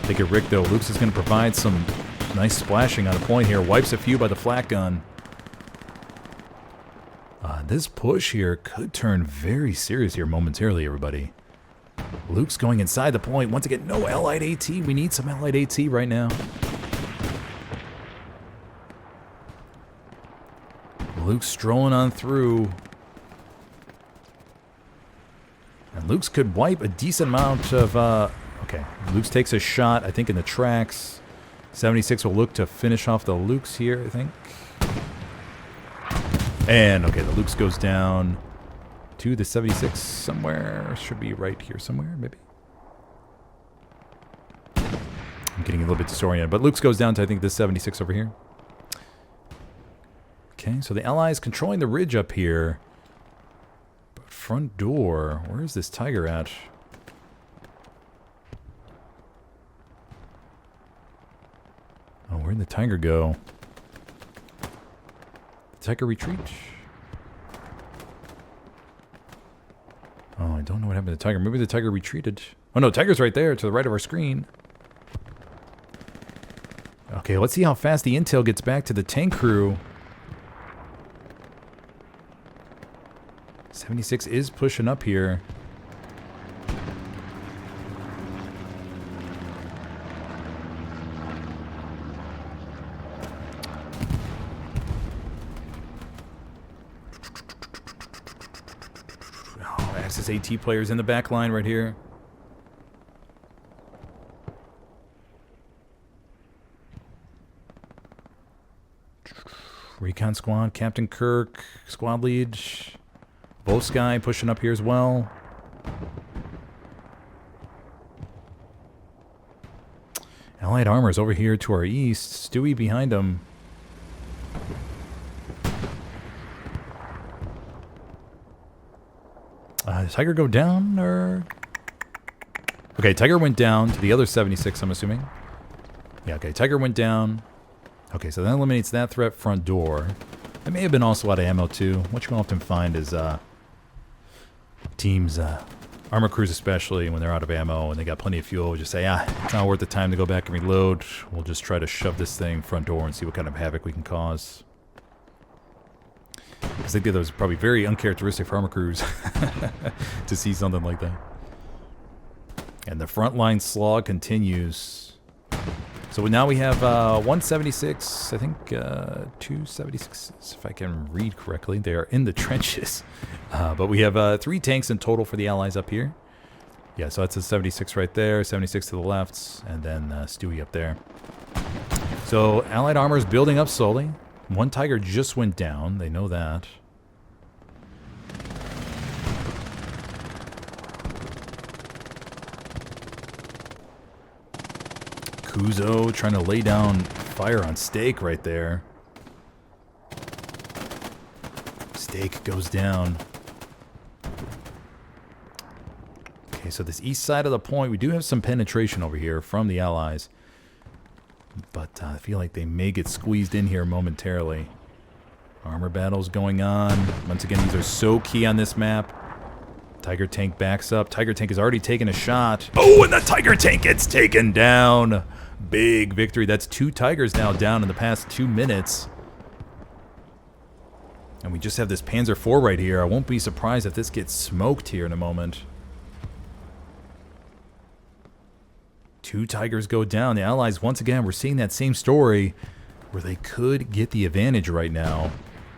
Take it, Rick, though. Luke's is going to provide some nice splashing on a point here. Wipes a few by the flat gun. This push here could turn very serious here momentarily, everybody. Luke's going inside the point. Once again, no Allied AT. We need some Allied AT right now. Luke's strolling on through. And Luke's could wipe a decent amount of... okay, Luke's takes a shot, I think, in the tracks. 76 will look to finish off the Luke's here, I think. And, okay, the Luke's goes down to the 76 somewhere. Should be right here somewhere, maybe. I'm getting a little bit disoriented. But Luke's goes down to, I think, this 76 over here. Okay, so the Allies controlling the ridge up here. But front door, where is this Tiger at? Oh, where'd the Tiger go? Tiger retreat? Oh, I don't know what happened to the Tiger. Maybe the Tiger retreated. Oh no, Tiger's right there to the right of our screen. Okay, let's see how fast the intel gets back to the tank crew. 76 is pushing up here. Axis AT players in the back line right here. Recon squad, Captain Kirk, squad lead. Both Sky pushing up here as well. Allied armor's over here to our east. Stewie behind them. Did Tiger go down, or...? Okay, Tiger went down to the other 76, I'm assuming. Yeah, okay, Tiger went down. Okay, so that eliminates that threat front door. There may have been also a lot of ammo, too. What you can often find is, teams, armor crews especially, when they're out of ammo and they got plenty of fuel, just say, it's not worth the time to go back and reload. We'll just try to shove this thing front door and see what kind of havoc we can cause. I think that was probably very uncharacteristic for armor crews to see something like that. And the frontline slog continues. So now we have 176, I think 276, if I can read correctly. They are in the trenches. But we have 3 tanks in total for the Allies up here. Yeah, so that's a 76 right there, 76 to the left, and then Stewie up there. So Allied armor is building up slowly. One Tiger just went down. They know that. Kuzo trying to lay down fire on Steak right there. Steak goes down. Okay, so this east side of the point, we do have some penetration over here from the Allies. But I feel like they may get squeezed in here momentarily. Armor battles going on. Once again, these are so key on this map. Tiger tank backs up. Tiger tank has already taken a shot. Oh, and the Tiger tank gets taken down. Big victory. That's 2 Tigers now down in the past 2 minutes. And we just have this Panzer IV right here. I won't be surprised if this gets smoked here in a moment. 2 Tigers go down. The Allies, once again, we're seeing that same story where they could get the advantage right now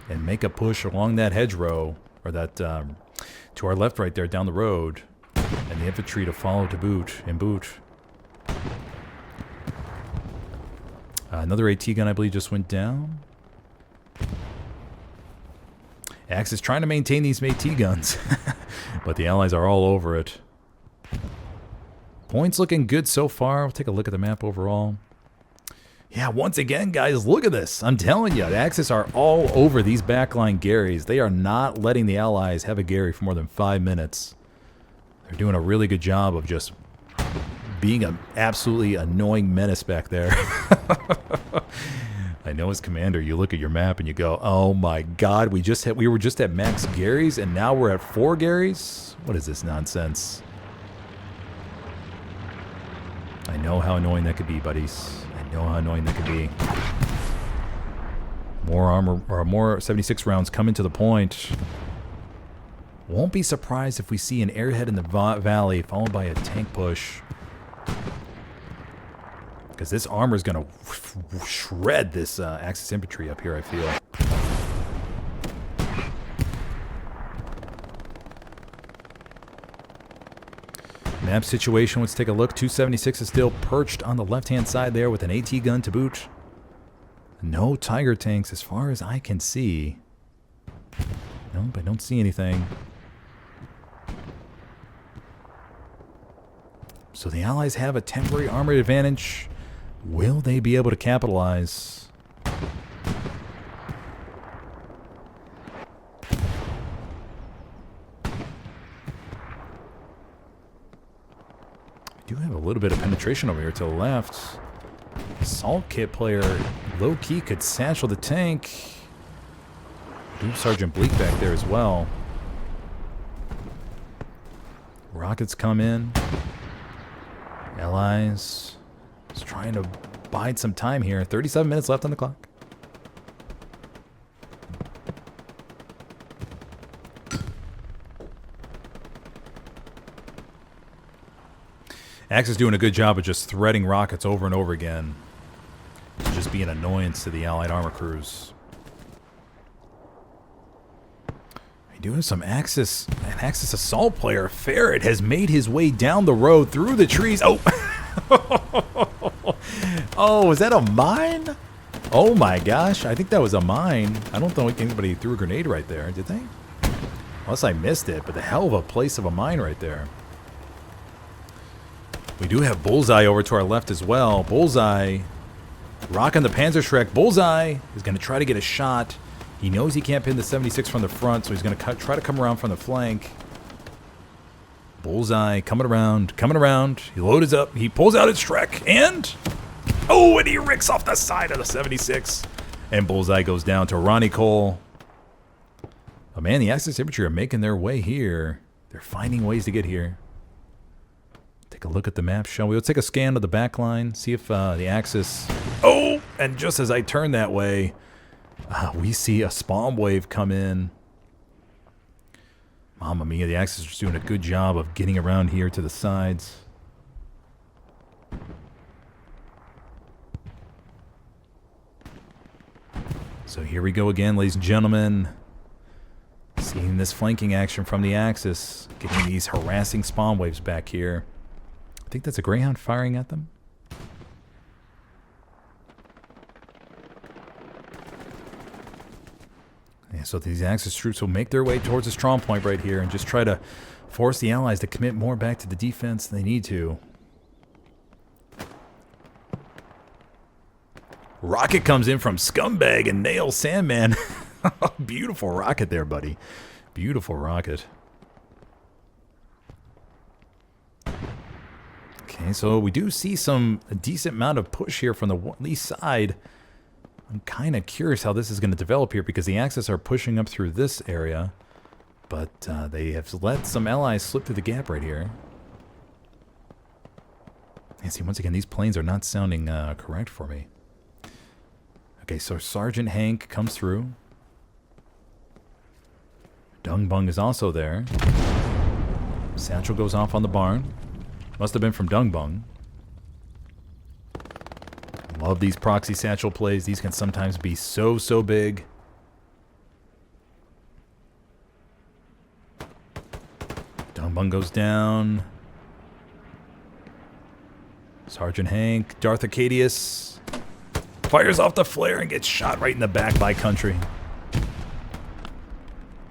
and make a push along that hedgerow, or that to our left right there down the road, and the infantry to follow to boot and boot. Another AT gun, I believe, just went down. Axis trying to maintain these AT guns, but the Allies are all over it. Points looking good so far. We'll take a look at the map overall. Yeah, once again, guys, look at this. I'm telling you, the Axis are all over these backline Garys. They are not letting the Allies have a Gary for more than 5 minutes. They're doing a really good job of just being an absolutely annoying menace back there. I know as commander, you look at your map and you go, oh my god, we were just at max Garys and now we're at 4 Garys? What is this nonsense? I know how annoying that could be, buddies. I know how annoying that could be. More armor, or more 76 rounds coming to the point. Won't be surprised if we see an airhead in the valley followed by a tank push. Because this armor is going to shred this Axis infantry up here, I feel. Map situation, let's take a look. 276 is still perched on the left-hand side there with an AT gun to boot. No Tiger tanks as far as I can see. Nope, I don't see anything. So the Allies have a temporary armored advantage. Will they be able to capitalize? We do have a little bit of penetration over here to the left. Assault kit player, low-key could satchel the tank. Do Sergeant Bleak back there as well. Rockets come in. Allies just trying to bide some time here. 37 minutes left on the clock. Axis doing a good job of just threading rockets over and over again. Just be an annoyance to the Allied armor crews. We do have some Axis. An Axis assault player, Ferret, has made his way down the road through the trees. Oh! Oh, is that a mine? Oh my gosh, I think that was a mine. I don't think anybody threw a grenade right there, did they? Unless I missed it, but the hell of a place of a mine right there. We do have Bullseye over to our left as well. Bullseye rocking the Panzerschreck. Bullseye is going to try to get a shot. He knows he can't pin the 76 from the front, so he's going to try to come around from the flank. Bullseye coming around, coming around. He loads up. He pulls out his Shrek, and oh, and he ricks off the side of the 76. And Bullseye goes down to Ronnie Cole. Oh man, the Axis infantry are making their way here. They're finding ways to get here. Take a look at the map, shall we? Let's take a scan of the back line, see if the Axis... Oh! And just as I turn that way, we see a spawn wave come in. Mamma mia, the Axis is doing a good job of getting around here to the sides. So here we go again, ladies and gentlemen. Seeing this flanking action from the Axis, getting these harassing spawn waves back here. I think that's a Greyhound firing at them. Yeah, so these Axis troops will make their way towards a strong point right here and just try to force the Allies to commit more back to the defense than they need to. Rocket comes in from Scumbag and nails Sandman. Beautiful rocket there, buddy. Beautiful rocket. Okay, so we do see a decent amount of push here from the east side. I'm kind of curious how this is going to develop here because the Axis are pushing up through this area, but they have let some Allies slip through the gap right here. And see, once again, these planes are not sounding correct for me. Okay, so Sergeant Hank comes through. Dung Bung is also there. Satchel goes off on the barn. Must have been from Dung Bung. Love these proxy satchel plays. These can sometimes be so big. Dongbun goes down. Sergeant Hank, Darth Arcadius fires off the flare and gets shot right in the back by Country.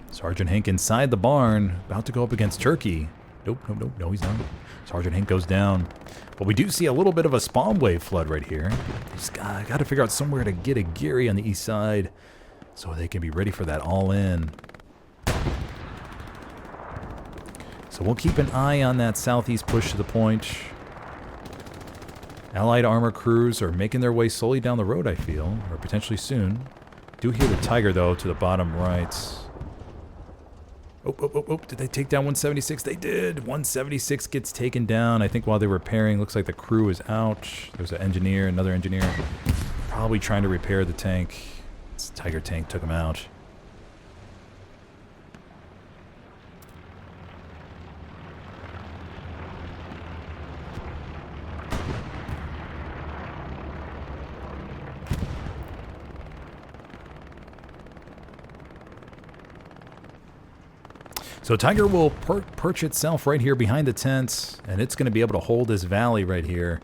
Sergeant Hank inside the barn, about to go up against Turkey. Nope, no, he's not. Sergeant Hank goes down. But we do see a little bit of a spawn wave flood right here. Just got to figure out somewhere to get a Geary on the east side so they can be ready for that all-in. So we'll keep an eye on that southeast push to the point. Allied armor crews are making their way slowly down the road, I feel, or potentially soon. Do hear the Tiger, though, to the bottom right. Oh, did they take down 176? They did! 176 gets taken down. I think while they're repairing, looks like the crew is out. There's an engineer, another engineer, probably trying to repair the tank. This Tiger tank took him out. So Tiger will perch itself right here behind the tent, and it's going to be able to hold this valley right here.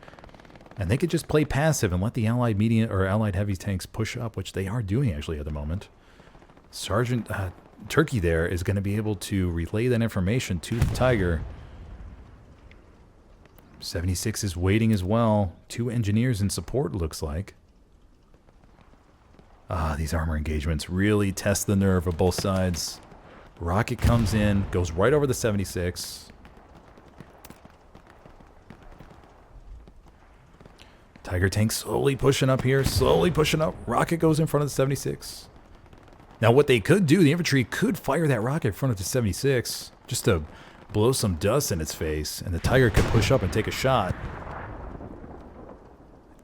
And they could just play passive and let the Allied medium or Allied heavy tanks push up, which they are doing actually at the moment. Sergeant Turkey there is going to be able to relay that information to the Tiger. 76 is waiting as well. 2 engineers in support, looks like. These armor engagements really test the nerve of both sides. Rocket comes in, goes right over the 76. Tiger tank slowly pushing up here, slowly pushing up. Rocket goes in front of the 76. Now what they could do, the infantry could fire that rocket in front of the 76 just to blow some dust in its face, and the Tiger could push up and take a shot. I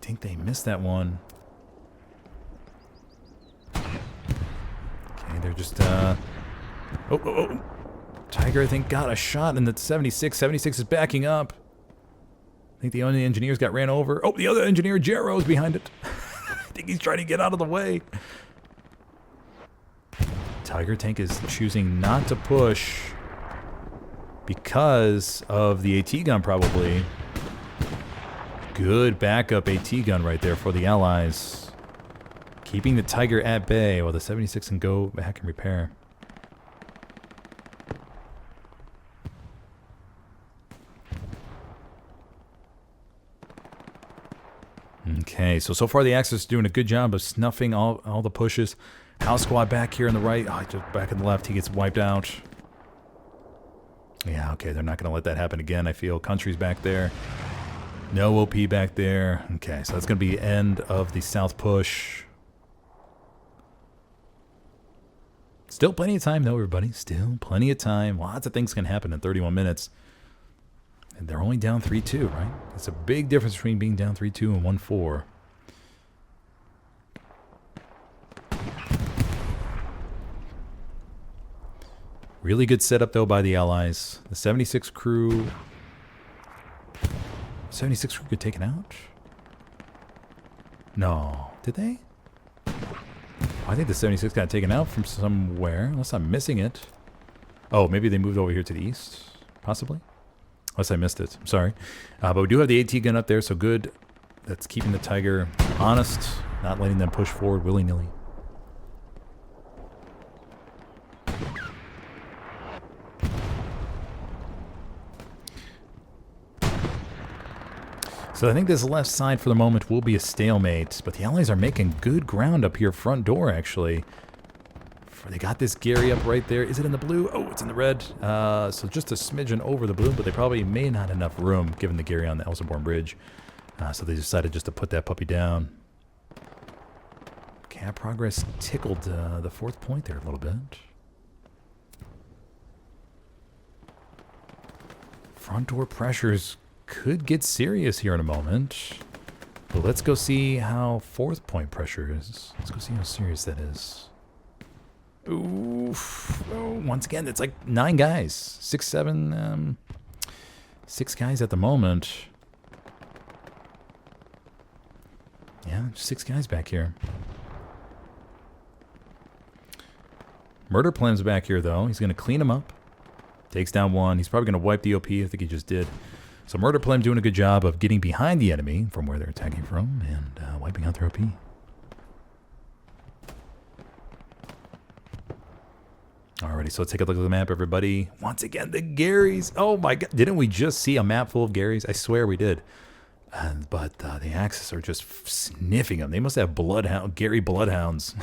think they missed that one. Okay, they're just, Oh. Tiger, I think, got a shot in the 76. 76 is backing up. I think the only engineers got ran over. Oh, the other engineer, Jero's behind it. I think he's trying to get out of the way. Tiger tank is choosing not to push because of the AT gun, probably. Good backup AT gun right there for the Allies. Keeping the Tiger at bay while the 76 can go back and repair. Okay, so far the Axis is doing a good job of snuffing all the pushes. House squad back here on the right. Oh, just back on the left, he gets wiped out. Yeah, okay, they're not going to let that happen again, I feel. Country's back there. No OP back there. Okay, so that's going to be the end of the south push. Still plenty of time, though, everybody. Still plenty of time. Lots of things can happen in 31 minutes. And they're only down 3-2, right? It's a big difference between being down 3-2 and 1-4. Really good setup, though, by the Allies. The 76 crew... 76 crew get taken out? No. Did they? I think the 76 got taken out from somewhere, unless I'm missing it. Oh, maybe they moved over here to the east? Possibly? Unless I missed it. I'm sorry. But we do have the AT gun up there, so good. That's keeping the Tiger honest, not letting them push forward willy-nilly. So I think this left side for the moment will be a stalemate, but the Allies are making good ground up here front door, actually. They got this Geary up right there. Is it in the blue? Oh, it's in the red. So just a smidgen over the blue, but they probably may not have enough room given the Geary on the Elsenborn bridge. So they decided just to put that puppy down. Okay, our progress tickled the 4th point there a little bit. Front door pressures could get serious here in a moment. But let's go see how 4th point pressure is. Let's go see how serious that is. Oof. Oh, once again, it's like 9 guys. 6 guys at the moment. Yeah, 6 guys back here. Murder Plem's back here, though. He's going to clean him up. Takes down 1. He's probably going to wipe the OP. I think he just did. So Murder Plem doing a good job of getting behind the enemy from where they're attacking from and wiping out their OP. Alrighty, so let's take a look at the map, everybody. Once again, the Garys. Oh my god. Didn't we just see a map full of Garys? I swear we did. But the Axis are just sniffing them. They must have Gary bloodhounds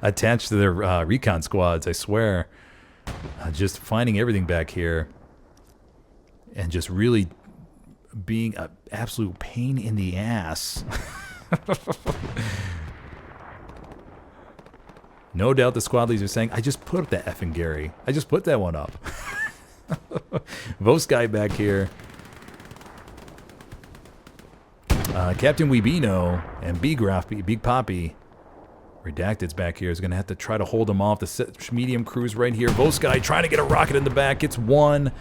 attached to their recon squads, I swear. Just finding everything back here. And just really being an absolute pain in the ass. No doubt the squad leaders are saying, I just put up that effing Gary. I just put that one up. Vos guy back here. Captain Weebino and Big Poppy. Redacted's back here. Is going to have to try to hold him off. The medium crew's right here. Vos guy trying to get a rocket in the back. Gets 1.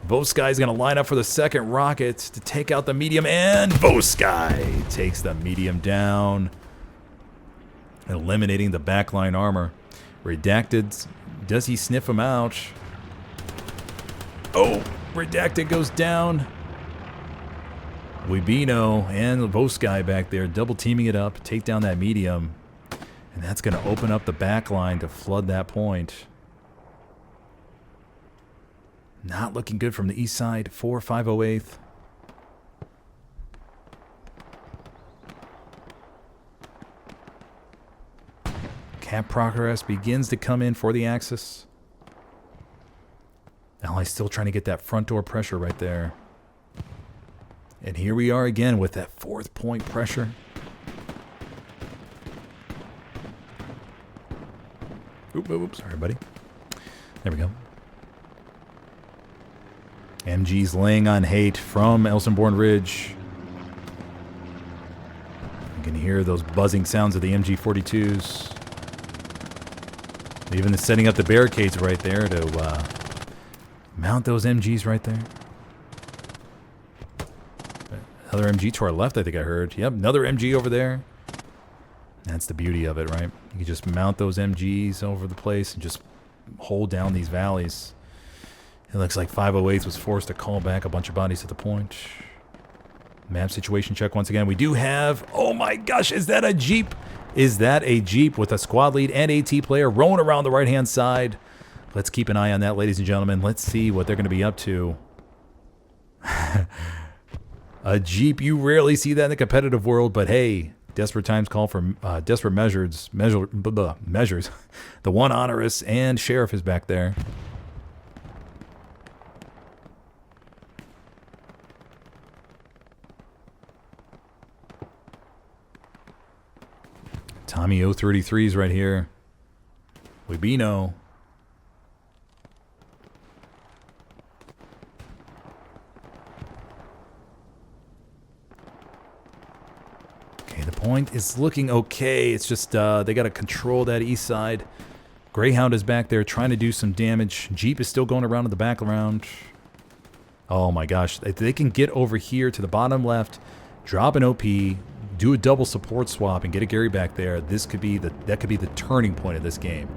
Vos guy is going to line up for the second rocket to take out the medium. And Vos guy takes the medium down. Eliminating the backline armor. Redacted, does he sniff him out? Oh, Redacted goes down. Weebino and Vos guy back there double teaming it up, take down that medium. And that's going to open up the backline to flood that point. Not looking good from the east side. 4-508. Cap progress begins to come in for the Axis. Allies still trying to get that front door pressure right there. And here we are again with that 4th point pressure. Oops, sorry, buddy. There we go. MG's laying on hate from Elsenborn Ridge. You can hear those buzzing sounds of the MG-42s. Even setting up the barricades right there to mount those MGs right there. Another MG to our left, I think I heard. Yep, another MG over there. That's the beauty of it, right? You can just mount those MGs over the place and just hold down these valleys. It looks like 508 was forced to call back a bunch of bodies at the point. Map situation check once again. We do have... Oh my gosh, is that a Jeep? Is that a Jeep with a squad lead and AT player rolling around the right-hand side? Let's keep an eye on that, ladies and gentlemen. Let's see what they're going to be up to. A Jeep, you rarely see that in the competitive world, but hey, desperate times call for desperate measures. Measures. The one Honorous and Sheriff is back there. Tommy 033's right here. Weebino. Okay, the point is looking okay. It's just they got to control that east side. Greyhound is back there trying to do some damage. Jeep is still going around in the background. Oh my gosh. If they can get over here to the bottom left, drop an OP, do a double support swap and get a Gary back there, that could be the turning point of this game.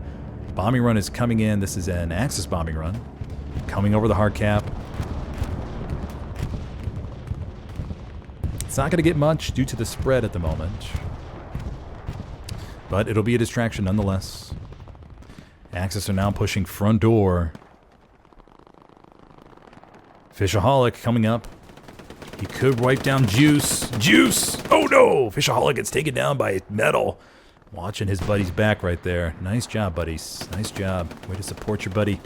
Bombing run is coming in. This is an Axis bombing run. Coming over the hard cap. It's not going to get much due to the spread at the moment. But it'll be a distraction nonetheless. Axis are now pushing front door. Fishaholic coming up. He could wipe down Juice. Juice! Oh no! Fishaholic gets taken down by Metal. Watching his buddy's back right there. Nice job, buddies. Nice job. Way to support your buddy.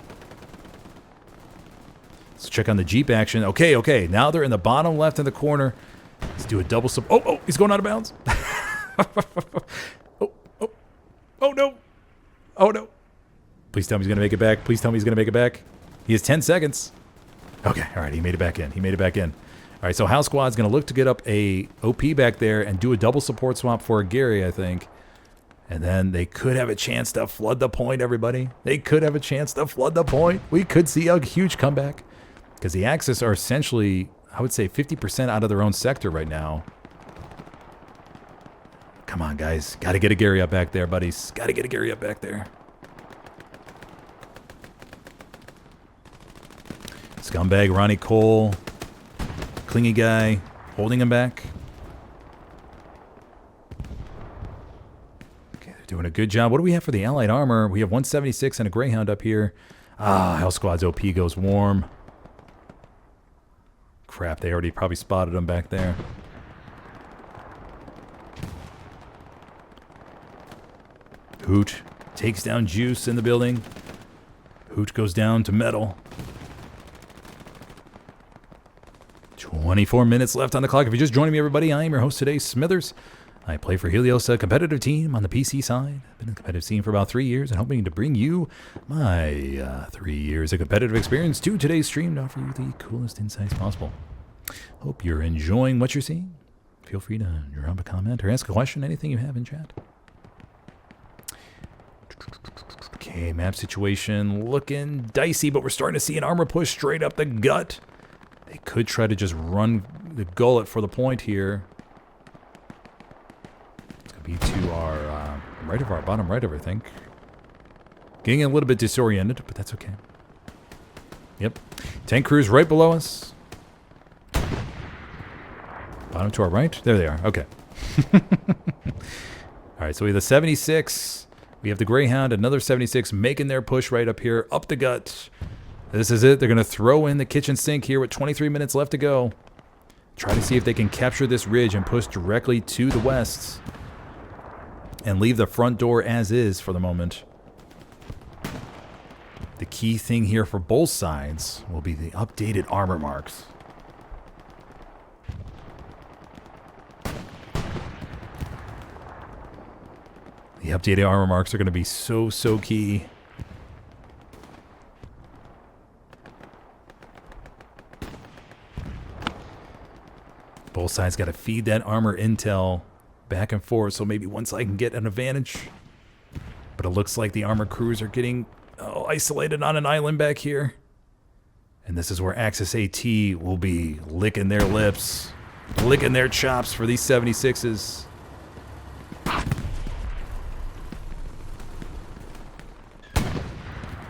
Let's check on the Jeep action. Okay. Now they're in the bottom left in the corner. Let's do a double sub. Oh, he's going out of bounds. Oh no. Oh no. Please tell me he's going to make it back. Please tell me he's going to make it back. He has 10 seconds. Okay, all right. He made it back in. All right, so House Squad's going to look to get up a OP back there and do a double support swap for a Gary, I think. And then they could have a chance to flood the point, everybody. They could have a chance to flood the point. We could see a huge comeback. Because the Axis are essentially, I would say, 50% out of their own sector right now. Come on, guys. Got to get a Gary up back there, buddies. Got to get a Gary up back there. Scumbag Ronnie Cole. Clingy guy. Holding him back. Okay, they're doing a good job. What do we have for the Allied armor? We have 176 and a Greyhound up here. Hell Squad's OP goes warm. Crap, they already probably spotted him back there. Hoot takes down Juice in the building. Hoot goes down to Metal. 24 minutes left on the clock. If you're just joining me, everybody, I am your host today, Smithers. I play for Helios, a competitive team on the PC side. I've been in the competitive scene for about 3 years and hoping to bring you my 3 years of competitive experience to today's stream to offer you the coolest insights possible. Hope you're enjoying what you're seeing. Feel free to drop a comment or ask a question, anything you have in chat. Okay, map situation looking dicey, but we're starting to see an armor push straight up the gut. They could try to just run the gullet for the point here. It's going to be to our right of our bottom right of, I think. Getting a little bit disoriented, but that's okay. Yep. Tank crews right below us. Bottom to our right. There they are. Okay. All right, so we have the 76. We have the Greyhound, another 76 making their push right up here, up the gut. This is it. They're going to throw in the kitchen sink here with 23 minutes left to go. Try to see if they can capture this ridge and push directly to the west. And leave the front door as is for the moment. The key thing here for both sides will be the updated armor marks. The updated armor marks are going to be so key. Both sides got to feed that armor intel back and forth, so maybe one side can get an advantage. But it looks like the armor crews are getting isolated on an island back here. And this is where Axis AT will be licking their lips, licking their chops for these 76s.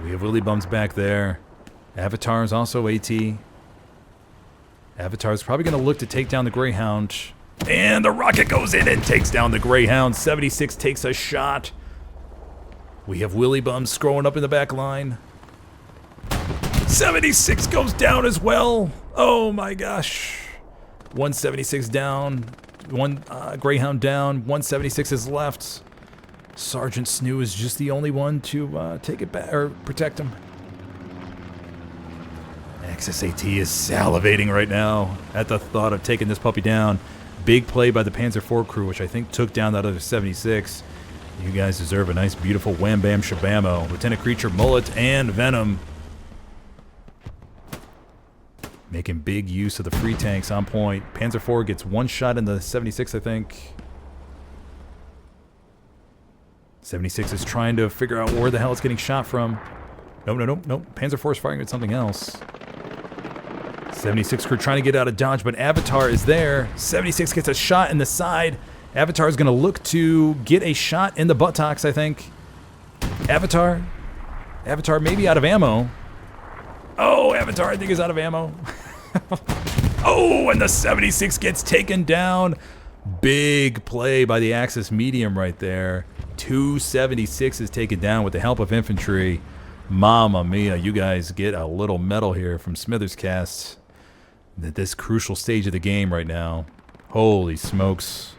We have Willy Bums back there. Avatar is also AT. Avatar's probably going to look to take down the Greyhound. And the rocket goes in and takes down the Greyhound. 76 takes a shot. We have Willy Bums scrolling up in the back line. 76 goes down as well. Oh my gosh. 176 down. One Greyhound down. 176 is left. Sergeant Snoo is just the only one to take it back or protect him. Axis AT is salivating right now at the thought of taking this puppy down. Big play by the Panzer IV crew, which I think took down that other 76. You guys deserve a nice, beautiful wham bam shabamo. Lieutenant Creature, Mullet, and Venom. Making big use of the free tanks on point. Panzer IV gets one shot in the 76, I think. 76 is trying to figure out where the hell it's getting shot from. No. Panzer IV is firing at something else. 76 crew trying to get out of dodge, but Avatar is there. 76 gets a shot in the side. Avatar is going to look to get a shot in the buttocks, I think. Avatar maybe out of ammo. Oh, Avatar I think is out of ammo. Oh, and the 76 gets taken down. Big play by the Axis medium right there. 276 is taken down with the help of infantry. Mamma mia, you guys get a little medal here from SmithersCast at this crucial stage of the game right now. Holy smokes.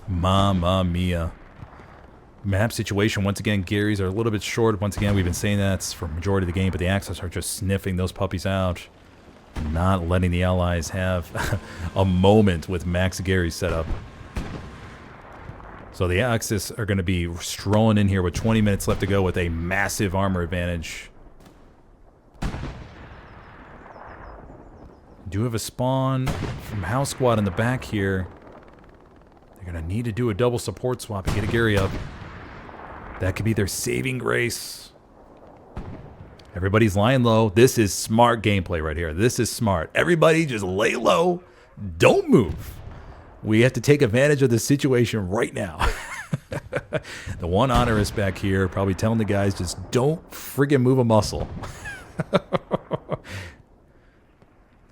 Mamma mia. Map situation, once again, Gary's are a little bit short. Once again, we've been saying that for the majority of the game, but the Axis are just sniffing those puppies out. Not letting the Allies have a moment with Max Gary set up. So the Axis are going to be strolling in here with 20 minutes left to go with a massive armor advantage. Do have a spawn from House Squad in the back here. They're going to need to do a double support swap and get a Gary up. That could be their saving grace. Everybody's lying low. This is smart gameplay right here. This is smart. Everybody just lay low. Don't move. We have to take advantage of the situation right now. The one honorist back here probably telling the guys, just don't friggin' move a muscle.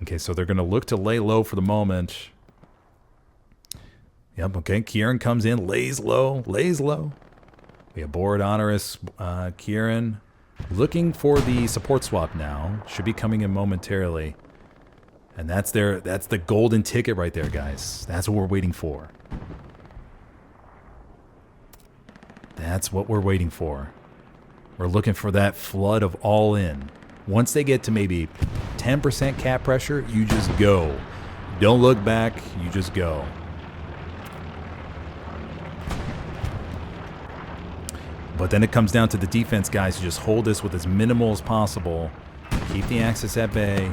Okay, so they're going to look to lay low for the moment. Yep, okay, Kieran comes in, lays low. We have board honorist Kieran looking for the support swap now. Should be coming in momentarily. And that's the golden ticket right there, guys. That's what we're waiting for. That's what we're waiting for. We're looking for that flood of all in. Once they get to maybe 10% cap pressure, you just go. Don't look back, you just go. But then it comes down to the defense guys to just hold this with as minimal as possible. Keep the Axis at bay.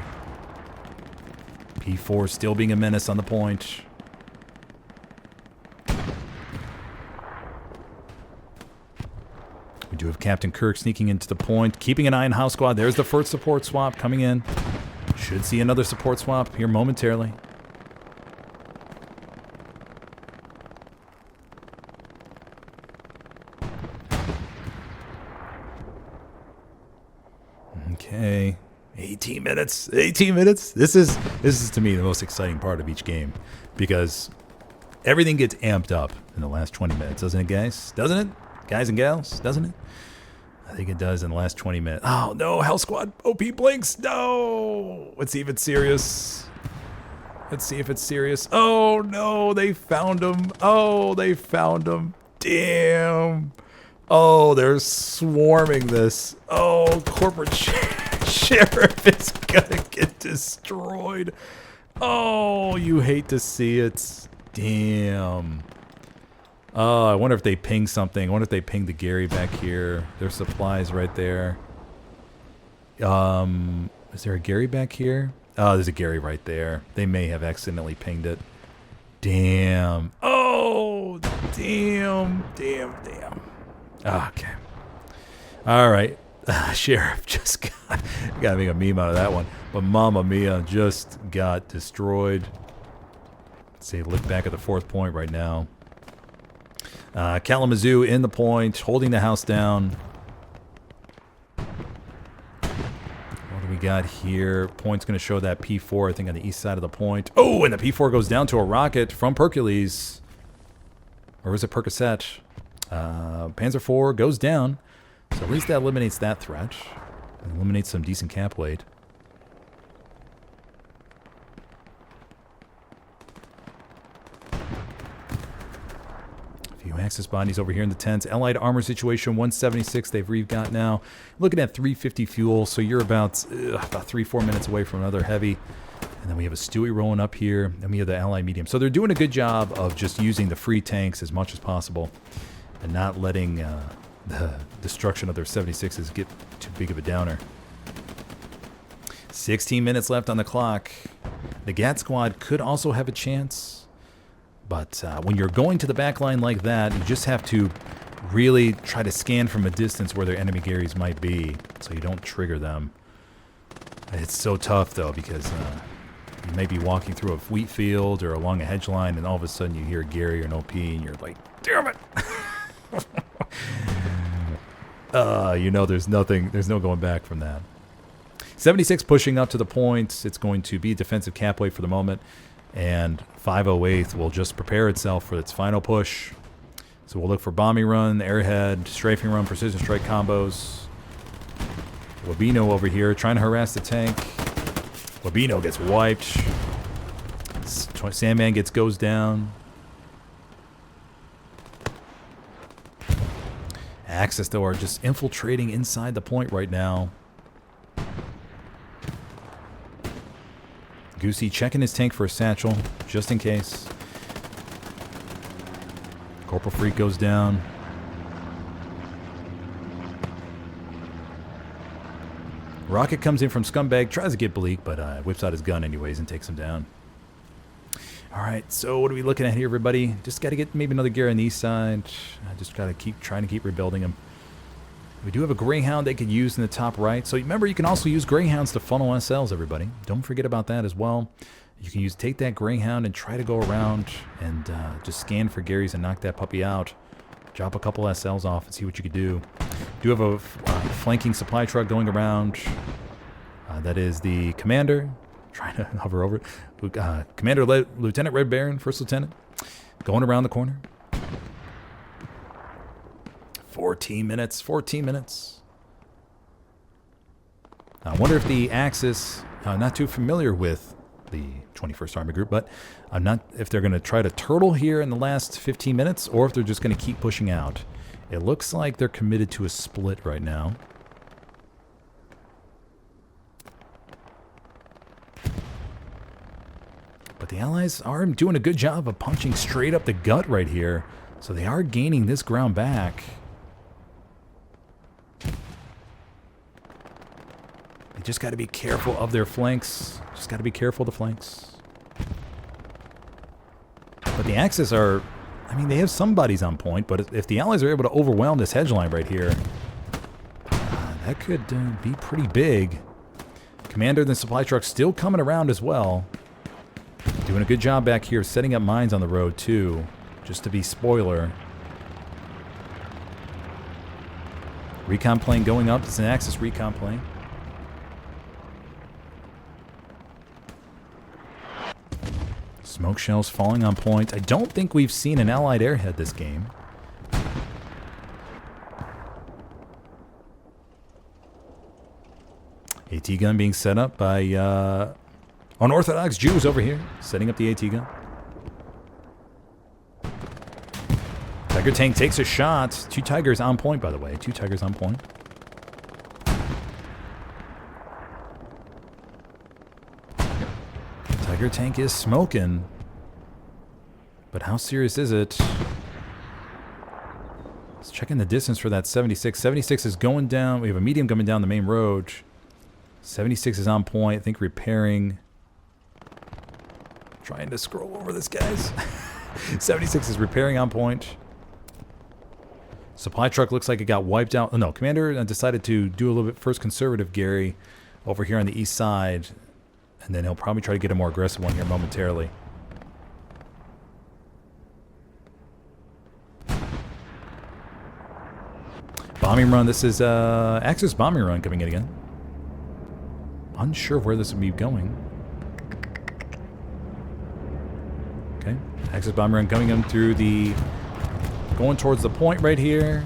P4 still being a menace on the point. We do have Captain Kirk sneaking into the point, keeping an eye on House Squad. There's the first support swap coming in. Should see another support swap here momentarily. Okay, 18 minutes. 18 minutes. This is to me the most exciting part of each game because everything gets amped up in the last 20 minutes, doesn't it, guys? Doesn't it? Guys and gals, doesn't it? I think it does in the last 20 minutes. Oh, no, Hell Squad. OP blinks. No. Let's see if it's serious. Let's see if it's serious. Oh, no, they found him. Oh, they found him. Damn. Oh, they're swarming this. Oh, corporate sheriff is going to get destroyed. Oh, you hate to see it. Damn. Oh, I wonder if they ping something. I wonder if they pinged the Gary back here. There's supplies right there. Is there a Gary back here? Oh, there's a Gary right there. They may have accidentally pinged it. Damn. Oh, damn. Okay. All right. Sheriff just got to make a meme out of that one. But Mamma Mia just got destroyed. Let's see, look back at the fourth point right now. Kalamazoo in the point, holding the house down. What do we got here? Point's going to show that P4, I think, on the east side of the point. Oh, and the P4 goes down to a rocket from Hercules. Or is it Percocet? Panzer IV goes down. So at least that eliminates that threat. Eliminates some decent cap weight. Few Axis bodies over here in the tents. Allied armor situation, 176 they've regot now. Looking at 350 fuel, so you're about 3-4 minutes away from another heavy. And then we have a Stewie rolling up here. And we have the Allied medium. So they're doing a good job of just using the free tanks as much as possible. And not letting the destruction of their 76s get too big of a downer. 16 minutes left on the clock. The GAT squad could also have a chance. But when you're going to the back line like that, you just have to really try to scan from a distance where their enemy Garys might be so you don't trigger them. It's so tough, though, because you may be walking through a wheat field or along a hedge line, and all of a sudden you hear Gary or an OP, and you're like, damn it! You know there's no going back from that. 76 pushing up to the point. It's going to be defensive cap weight for the moment. And 508th will just prepare itself for its final push. So we'll look for bombing run, airhead, strafing run, precision strike combos. Wabino over here trying to harass the tank. Wabino gets wiped. Sandman goes down. Axis, though, are just infiltrating inside the point right now. Goosey checking his tank for a satchel, just in case. Corporal Freak goes down. Rocket comes in from Scumbag, tries to get Bleak, but whips out his gun anyways and takes him down. All right, so what are we looking at here, everybody? Just got to get maybe another gear on the east side. I just got to keep trying to keep rebuilding him. We do have a Greyhound they could use in the top right. So remember, you can also use Greyhounds to funnel SLs, everybody. Don't forget about that as well. You can take that Greyhound and try to go around and just scan for Garys and knock that puppy out. Drop a couple SLs off and see what you could do. Do have a flanking supply truck going around. That is the commander. Trying to hover over it. Commander Lieutenant Red Baron, First Lieutenant. Going around the corner. 14 minutes. 14 minutes. I wonder if the Axis, not too familiar with the 21st Army Group, but I'm not if they're going to try to turtle here in the last 15 minutes or if they're just going to keep pushing out. It looks like they're committed to a split right now. But the Allies are doing a good job of punching straight up the gut right here. So they are gaining this ground back. They just got to be careful of their flanks. Just got to be careful of the flanks. But the Axis are, I mean, they have some buddies on point, but if the Allies are able to overwhelm this hedge line right here, that could be pretty big. Commander and the supply truck still coming around as well. Doing a good job back here, setting up mines on the road too, just to be spoiler. Recon plane going up. It's an Axis recon plane. Smoke shells falling on point. I don't think we've seen an Allied airhead this game. AT gun being set up by unorthodox Jews over here, setting up the AT gun. Tiger tank takes a shot. 2 Tigers on point, by the way. 2 Tigers on point. Tiger tank is smoking. But how serious is it? Let's check in the distance for that 76. 76 is going down. We have a medium coming down the main road. 76 is on point. I think repairing. Trying to scroll over this, guys. 76 is repairing on point. Supply truck looks like it got wiped out. Oh, no, Commander decided to do a little bit first conservative, Gary, over here on the east side. And then he'll probably try to get a more aggressive one here momentarily. Bombing run. This is Axis bombing run coming in again. Unsure where this will be going. Okay. Axis bombing run coming in through the... Going towards the point right here.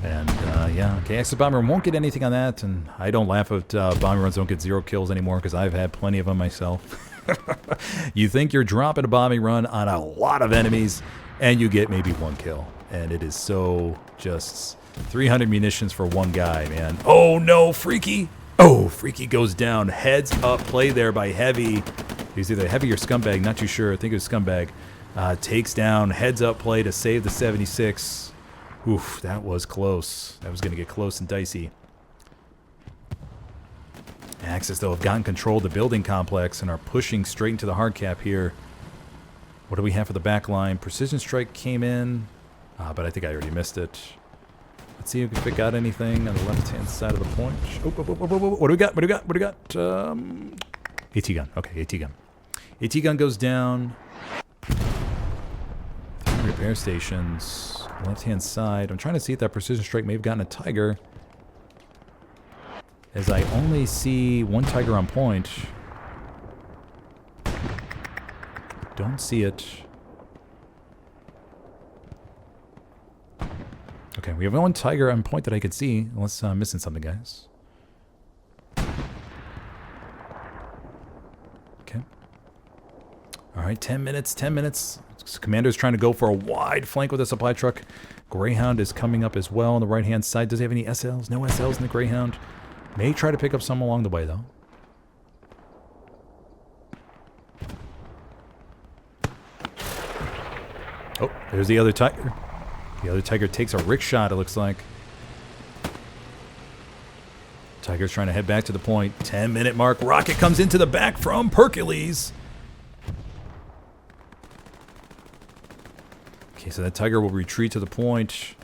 And, yeah. Okay, Axis bomber won't get anything on that. And I don't laugh at bombing runs don't get 0 kills anymore because I've had plenty of them myself. You think you're dropping a bombing run on a lot of enemies, and you get maybe 1 kill. And it is so just 300 munitions for 1 guy, man. Oh, no, Freaky. Oh, Freaky goes down. Heads up play there by Heavy. He's either Heavy or Scumbag, not too sure. I think it was Scumbag. Takes down, heads up play to save the 76. Oof, that was close. That was going to get close and dicey. Axis, though, have gotten control of the building complex and are pushing straight into the hard cap here. What do we have for the back line? Precision strike came in, but I think I already missed it. Let's see if it got anything on the left-hand side of the point. Oh, what do we got? What do we got? What do we got? AT gun. Okay, AT gun. AT gun goes down. 3 repair stations. Left-hand side. I'm trying to see if that precision strike may have gotten a Tiger. As I only see 1 Tiger on point. Don't see it. Okay, we have 1 Tiger on point that I could see. Unless I'm missing something, guys. Okay. Alright, 10 minutes, 10 minutes. Commander's trying to go for a wide flank with a supply truck. Greyhound is coming up as well on the right-hand side. Does he have any SLs? No SLs in the Greyhound. May try to pick up some along the way, though. Oh, there's the other Tiger. The other Tiger takes a rick shot, it looks like. Tiger's trying to head back to the point. 10-minute mark. Rocket comes into the back from Hercules. Okay, so that Tiger will retreat to the point.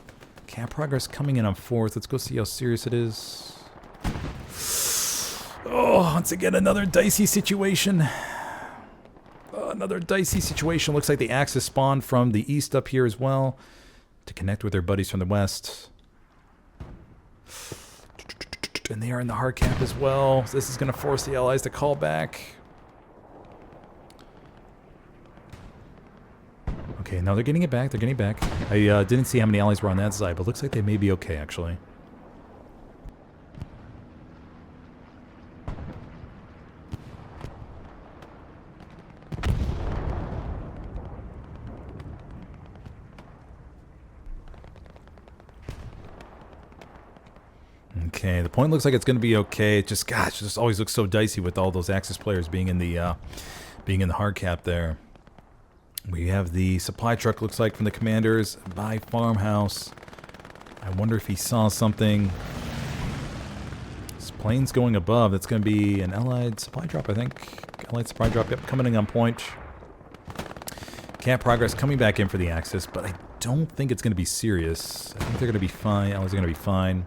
Cap progress coming in on 4th. Let's go see how serious it is. Oh, once again, another dicey situation. Another dicey situation. Looks like the Axis spawned from the east up here as well to connect with their buddies from the west. And they are in the hard cap as well. So this is going to force the Allies to call back. Okay, now they're getting it back. They're getting it back. I didn't see how many Allies were on that side, but looks like they may be okay, actually. Okay, the point looks like it's going to be okay. It just, gosh, it just always looks so dicey with all those Axis players being in the hard cap there. We have the supply truck, looks like, from the commanders by farmhouse. I wonder if he saw something. This plane's going above. That's going to be an Allied supply drop, I think. Allied supply drop, yep, coming in on point. Cap progress coming back in for the Axis, but I don't think it's going to be serious. I think they're going to be fine. Allies are going to be fine.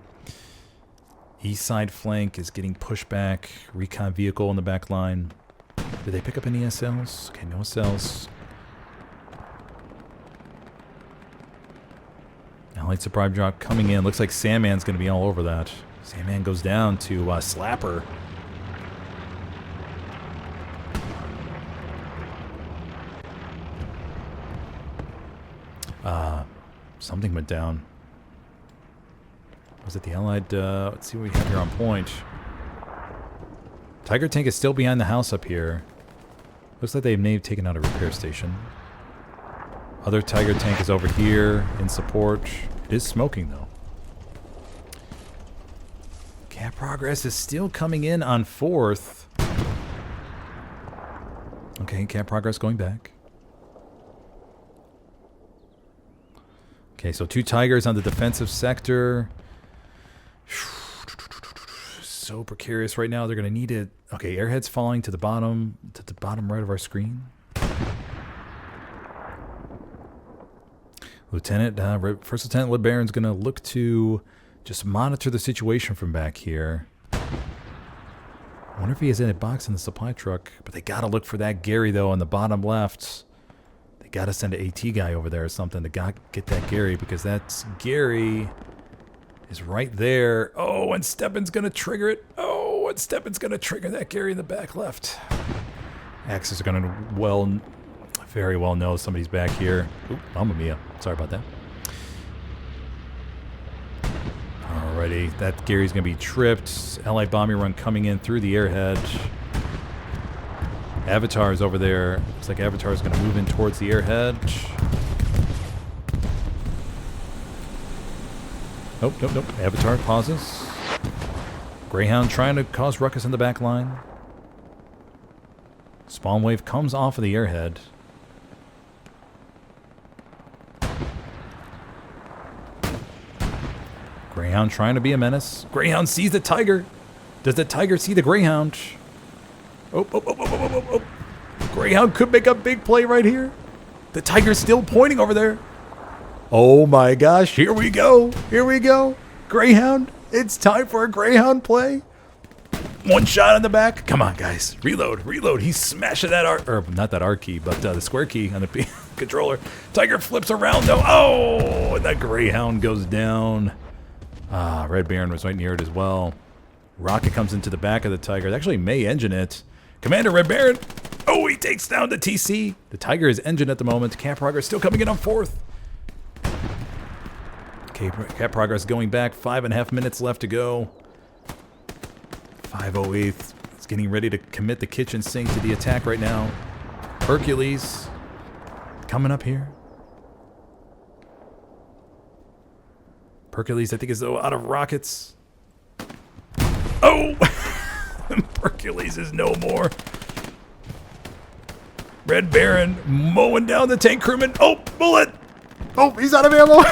East side flank is getting pushed back. Recon vehicle in the back line. Did they pick up any SLs? Okay, no SLs. Allied supply drop coming in. Looks like Sandman's going to be all over that. Sandman goes down to Slapper. Something went down. Was it the Allied? Let's see what we have here on point. Tiger tank is still behind the house up here. Looks like they may have taken out a repair station. Other Tiger tank is over here in support. It is smoking, though. Cap progress is still coming in on 4th. Okay, cap progress going back. Okay, so 2 Tigers on the defensive sector. So precarious right now. They're going to need it. Okay, airhead's falling to the bottom right of our screen. First Lieutenant LeBaron's going to look to just monitor the situation from back here. I wonder if he has any box in the supply truck. But they got to look for that Gary, though, on the bottom left. They got to send an AT guy over there or something to get that Gary, because that's Gary is right there. Oh, and Stepan's going to trigger it. Oh, and Stepan's going to trigger that Gary in the back left. Axis are going to very well know somebody's back here. Oop, Mamma Mia. Sorry about that. Alrighty, that Gary's going to be tripped. Allied bombing run coming in through the airhead. Avatar is over there. Looks like Avatar is going to move in towards the airhead. Nope. Avatar pauses. Greyhound trying to cause ruckus in the back line. Spawn wave comes off of the airhead. Greyhound trying to be a menace. Greyhound sees the Tiger. Does the Tiger see the Greyhound? Oh. Greyhound could make a big play right here. The Tiger's still pointing over there. Oh my gosh, here we go. Greyhound, it's time for a Greyhound play. One shot in the back. Come on, guys. Reload. He's smashing that not that R key, but the square key on the controller. Tiger flips around, though. Oh, and that Greyhound goes down. Red Baron was right near it as well. Rocket comes into the back of the Tiger. They actually may engine it. Commander Red Baron. Oh, he takes down the TC. The Tiger is engine at the moment. Cap progress still coming in on 4th. Okay, cap progress going back. 5.5 minutes left to go. 508. It's getting ready to commit the kitchen sink to the attack right now. Hercules coming up here. Hercules, I think, is out of rockets. Oh! Hercules is no more. Red Baron mowing down the tank crewman. Oh, bullet! Oh, he's out of ammo.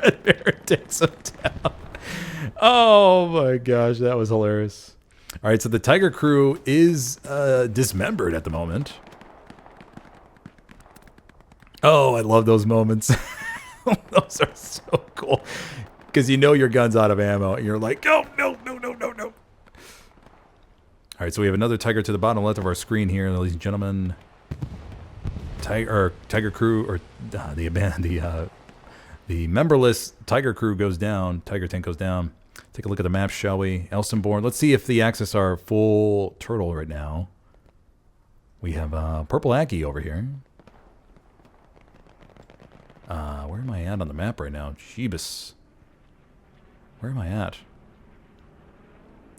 Red Baron takes him down. Oh my gosh, that was hilarious. All right, so the Tiger crew is dismembered at the moment. Oh, I love those moments. Those are so cool. Because you know your gun's out of ammo. And you're like, oh, no. All right, so we have another Tiger to the bottom left of our screen here, ladies and gentlemen. Tiger Crew, or the memberless Tiger Crew goes down. Tiger Tank goes down. Take a look at the map, shall we? Elsenborn. Let's see if the Axis are full turtle right now. We have Purple Aki over here. Where am I at on the map right now? Jeebus. Where am I at?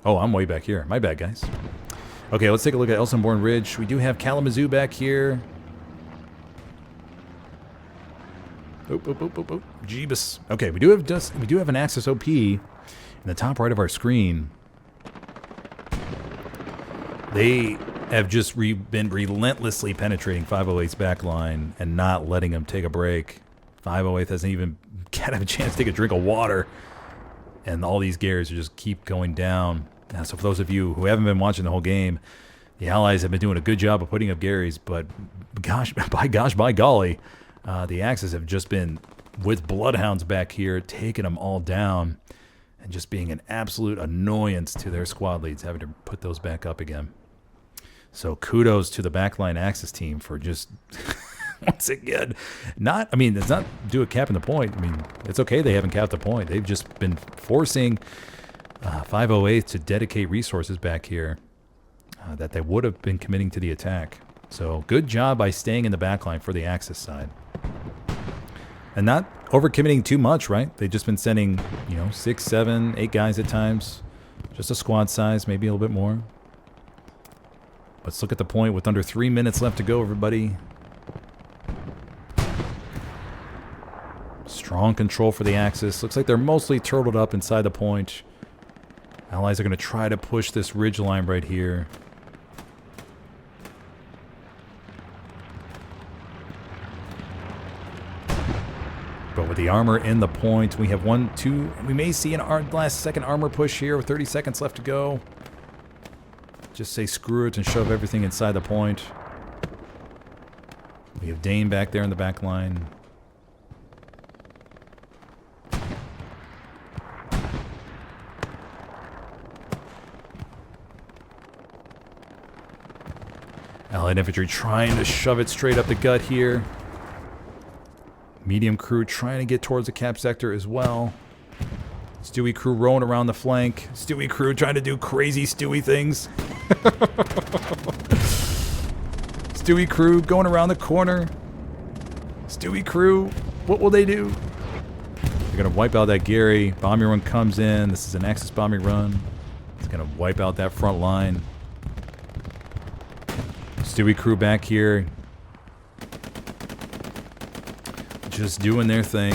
Oh, I'm way back here. My bad, guys. Okay, let's take a look at Elsenborn Ridge. We do have Kalamazoo back here. Oh. Jeebus. Okay, we do have an Axis OP in the top right of our screen. They have just been relentlessly penetrating 508's backline and not letting them take a break. 508 hasn't even had a chance to take a drink of water. And all these Garys just keep going down. So for those of you who haven't been watching the whole game, the Allies have been doing a good job of putting up Garys, but by golly, the Axis have just been, with Bloodhounds back here, taking them all down and just being an absolute annoyance to their squad leads, having to put those back up again. So kudos to the backline Axis team for just, once again, it's not do a cap in the point. I mean, it's okay they haven't capped the point. They've just been forcing 508 to dedicate resources back here that they would have been committing to the attack. So good job by staying in the backline for the Axis side. And not overcommitting too much, right? They've just been sending, 6, 7, 8 guys at times. Just a squad size, maybe a little bit more. Let's look at the point with under 3 minutes left to go, everybody. Strong control for the Axis. Looks like they're mostly turtled up inside the point. Allies are going to try to push this ridge line right here. But with the armor in the point, we have 1, 2. We may see an last second armor push here with 30 seconds left to go. Just say screw it and shove everything inside the point. We have Dane back there in the back line. Allied infantry trying to shove it straight up the gut here. Medium crew trying to get towards the cap sector as well. Stewie crew rolling around the flank. Stewie crew trying to do crazy Stewie things. Stewie crew going around the corner. Stewie crew, what will they do? They're going to wipe out that Gary. Bombing run comes in. This is an Axis bombing run. It's going to wipe out that front line. Stewie crew back here. Just doing their thing.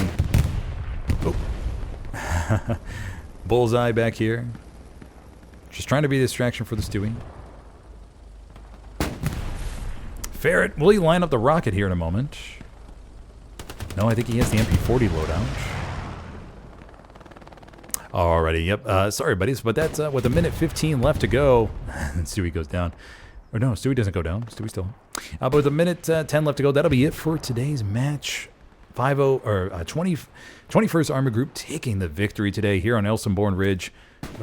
Oh. Bullseye back here. Just trying to be a distraction for the Stewie. Ferret, will he line up the rocket here in a moment? No, I think he has the MP40 loadout. Alrighty, yep. Sorry, buddies, but that's with 1:15 left to go. And Stewie goes down. Or no, Stewie doesn't go down. Stewie's still. But with 1:10 left to go, that'll be it for today's match. 21st Armor Group taking the victory today here on Elsenborn Ridge.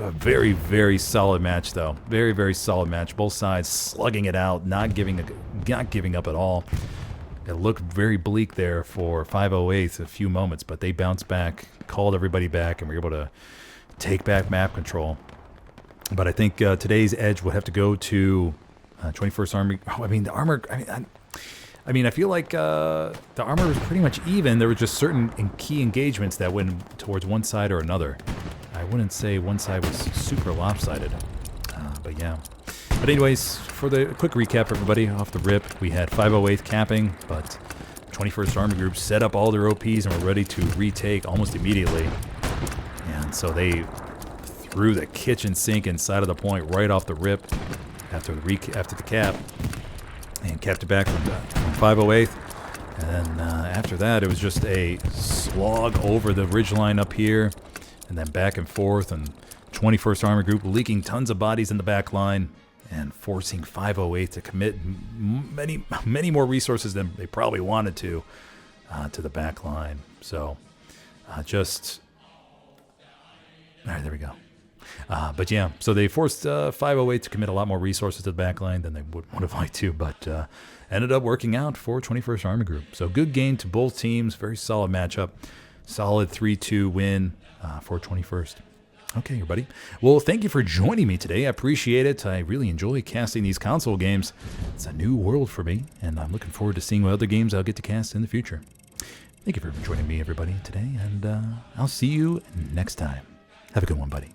A very, very solid match, though. Very, very solid match. Both sides slugging it out, not giving up at all. It looked very bleak there for 508 a few moments, but they bounced back, called everybody back, and were able to take back map control. But I think today's edge would have to go to 21st Army. Oh, I mean, the armor. I feel like the armor was pretty much even. There were just certain key engagements that went towards one side or another. I wouldn't say one side was super lopsided, but yeah. But anyways, for the quick recap, everybody, off the rip, we had 508th capping, but 21st Army Group set up all their OPs and were ready to retake almost immediately. And so they threw the kitchen sink inside of the point right off the rip after the cap, and kept it back from 508th. And then after that, it was just a slog over the ridgeline up here, and then back and forth, and 21st Armor Group leaking tons of bodies in the back line, and forcing 508 to commit many more resources than they probably wanted to the back line. So just... All right, there we go. But yeah, so they forced 508 to commit a lot more resources to the back line than they would have liked to, but ended up working out for 21st Army Group. So good game to both teams, very solid matchup, solid 3-2 win for 21st. Okay, everybody. Well, thank you for joining me today. I appreciate it. I really enjoy casting these console games. It's a new world for me, and I'm looking forward to seeing what other games I'll get to cast in the future. Thank you for joining me, everybody, today, and I'll see you next time. Have a good one, buddy.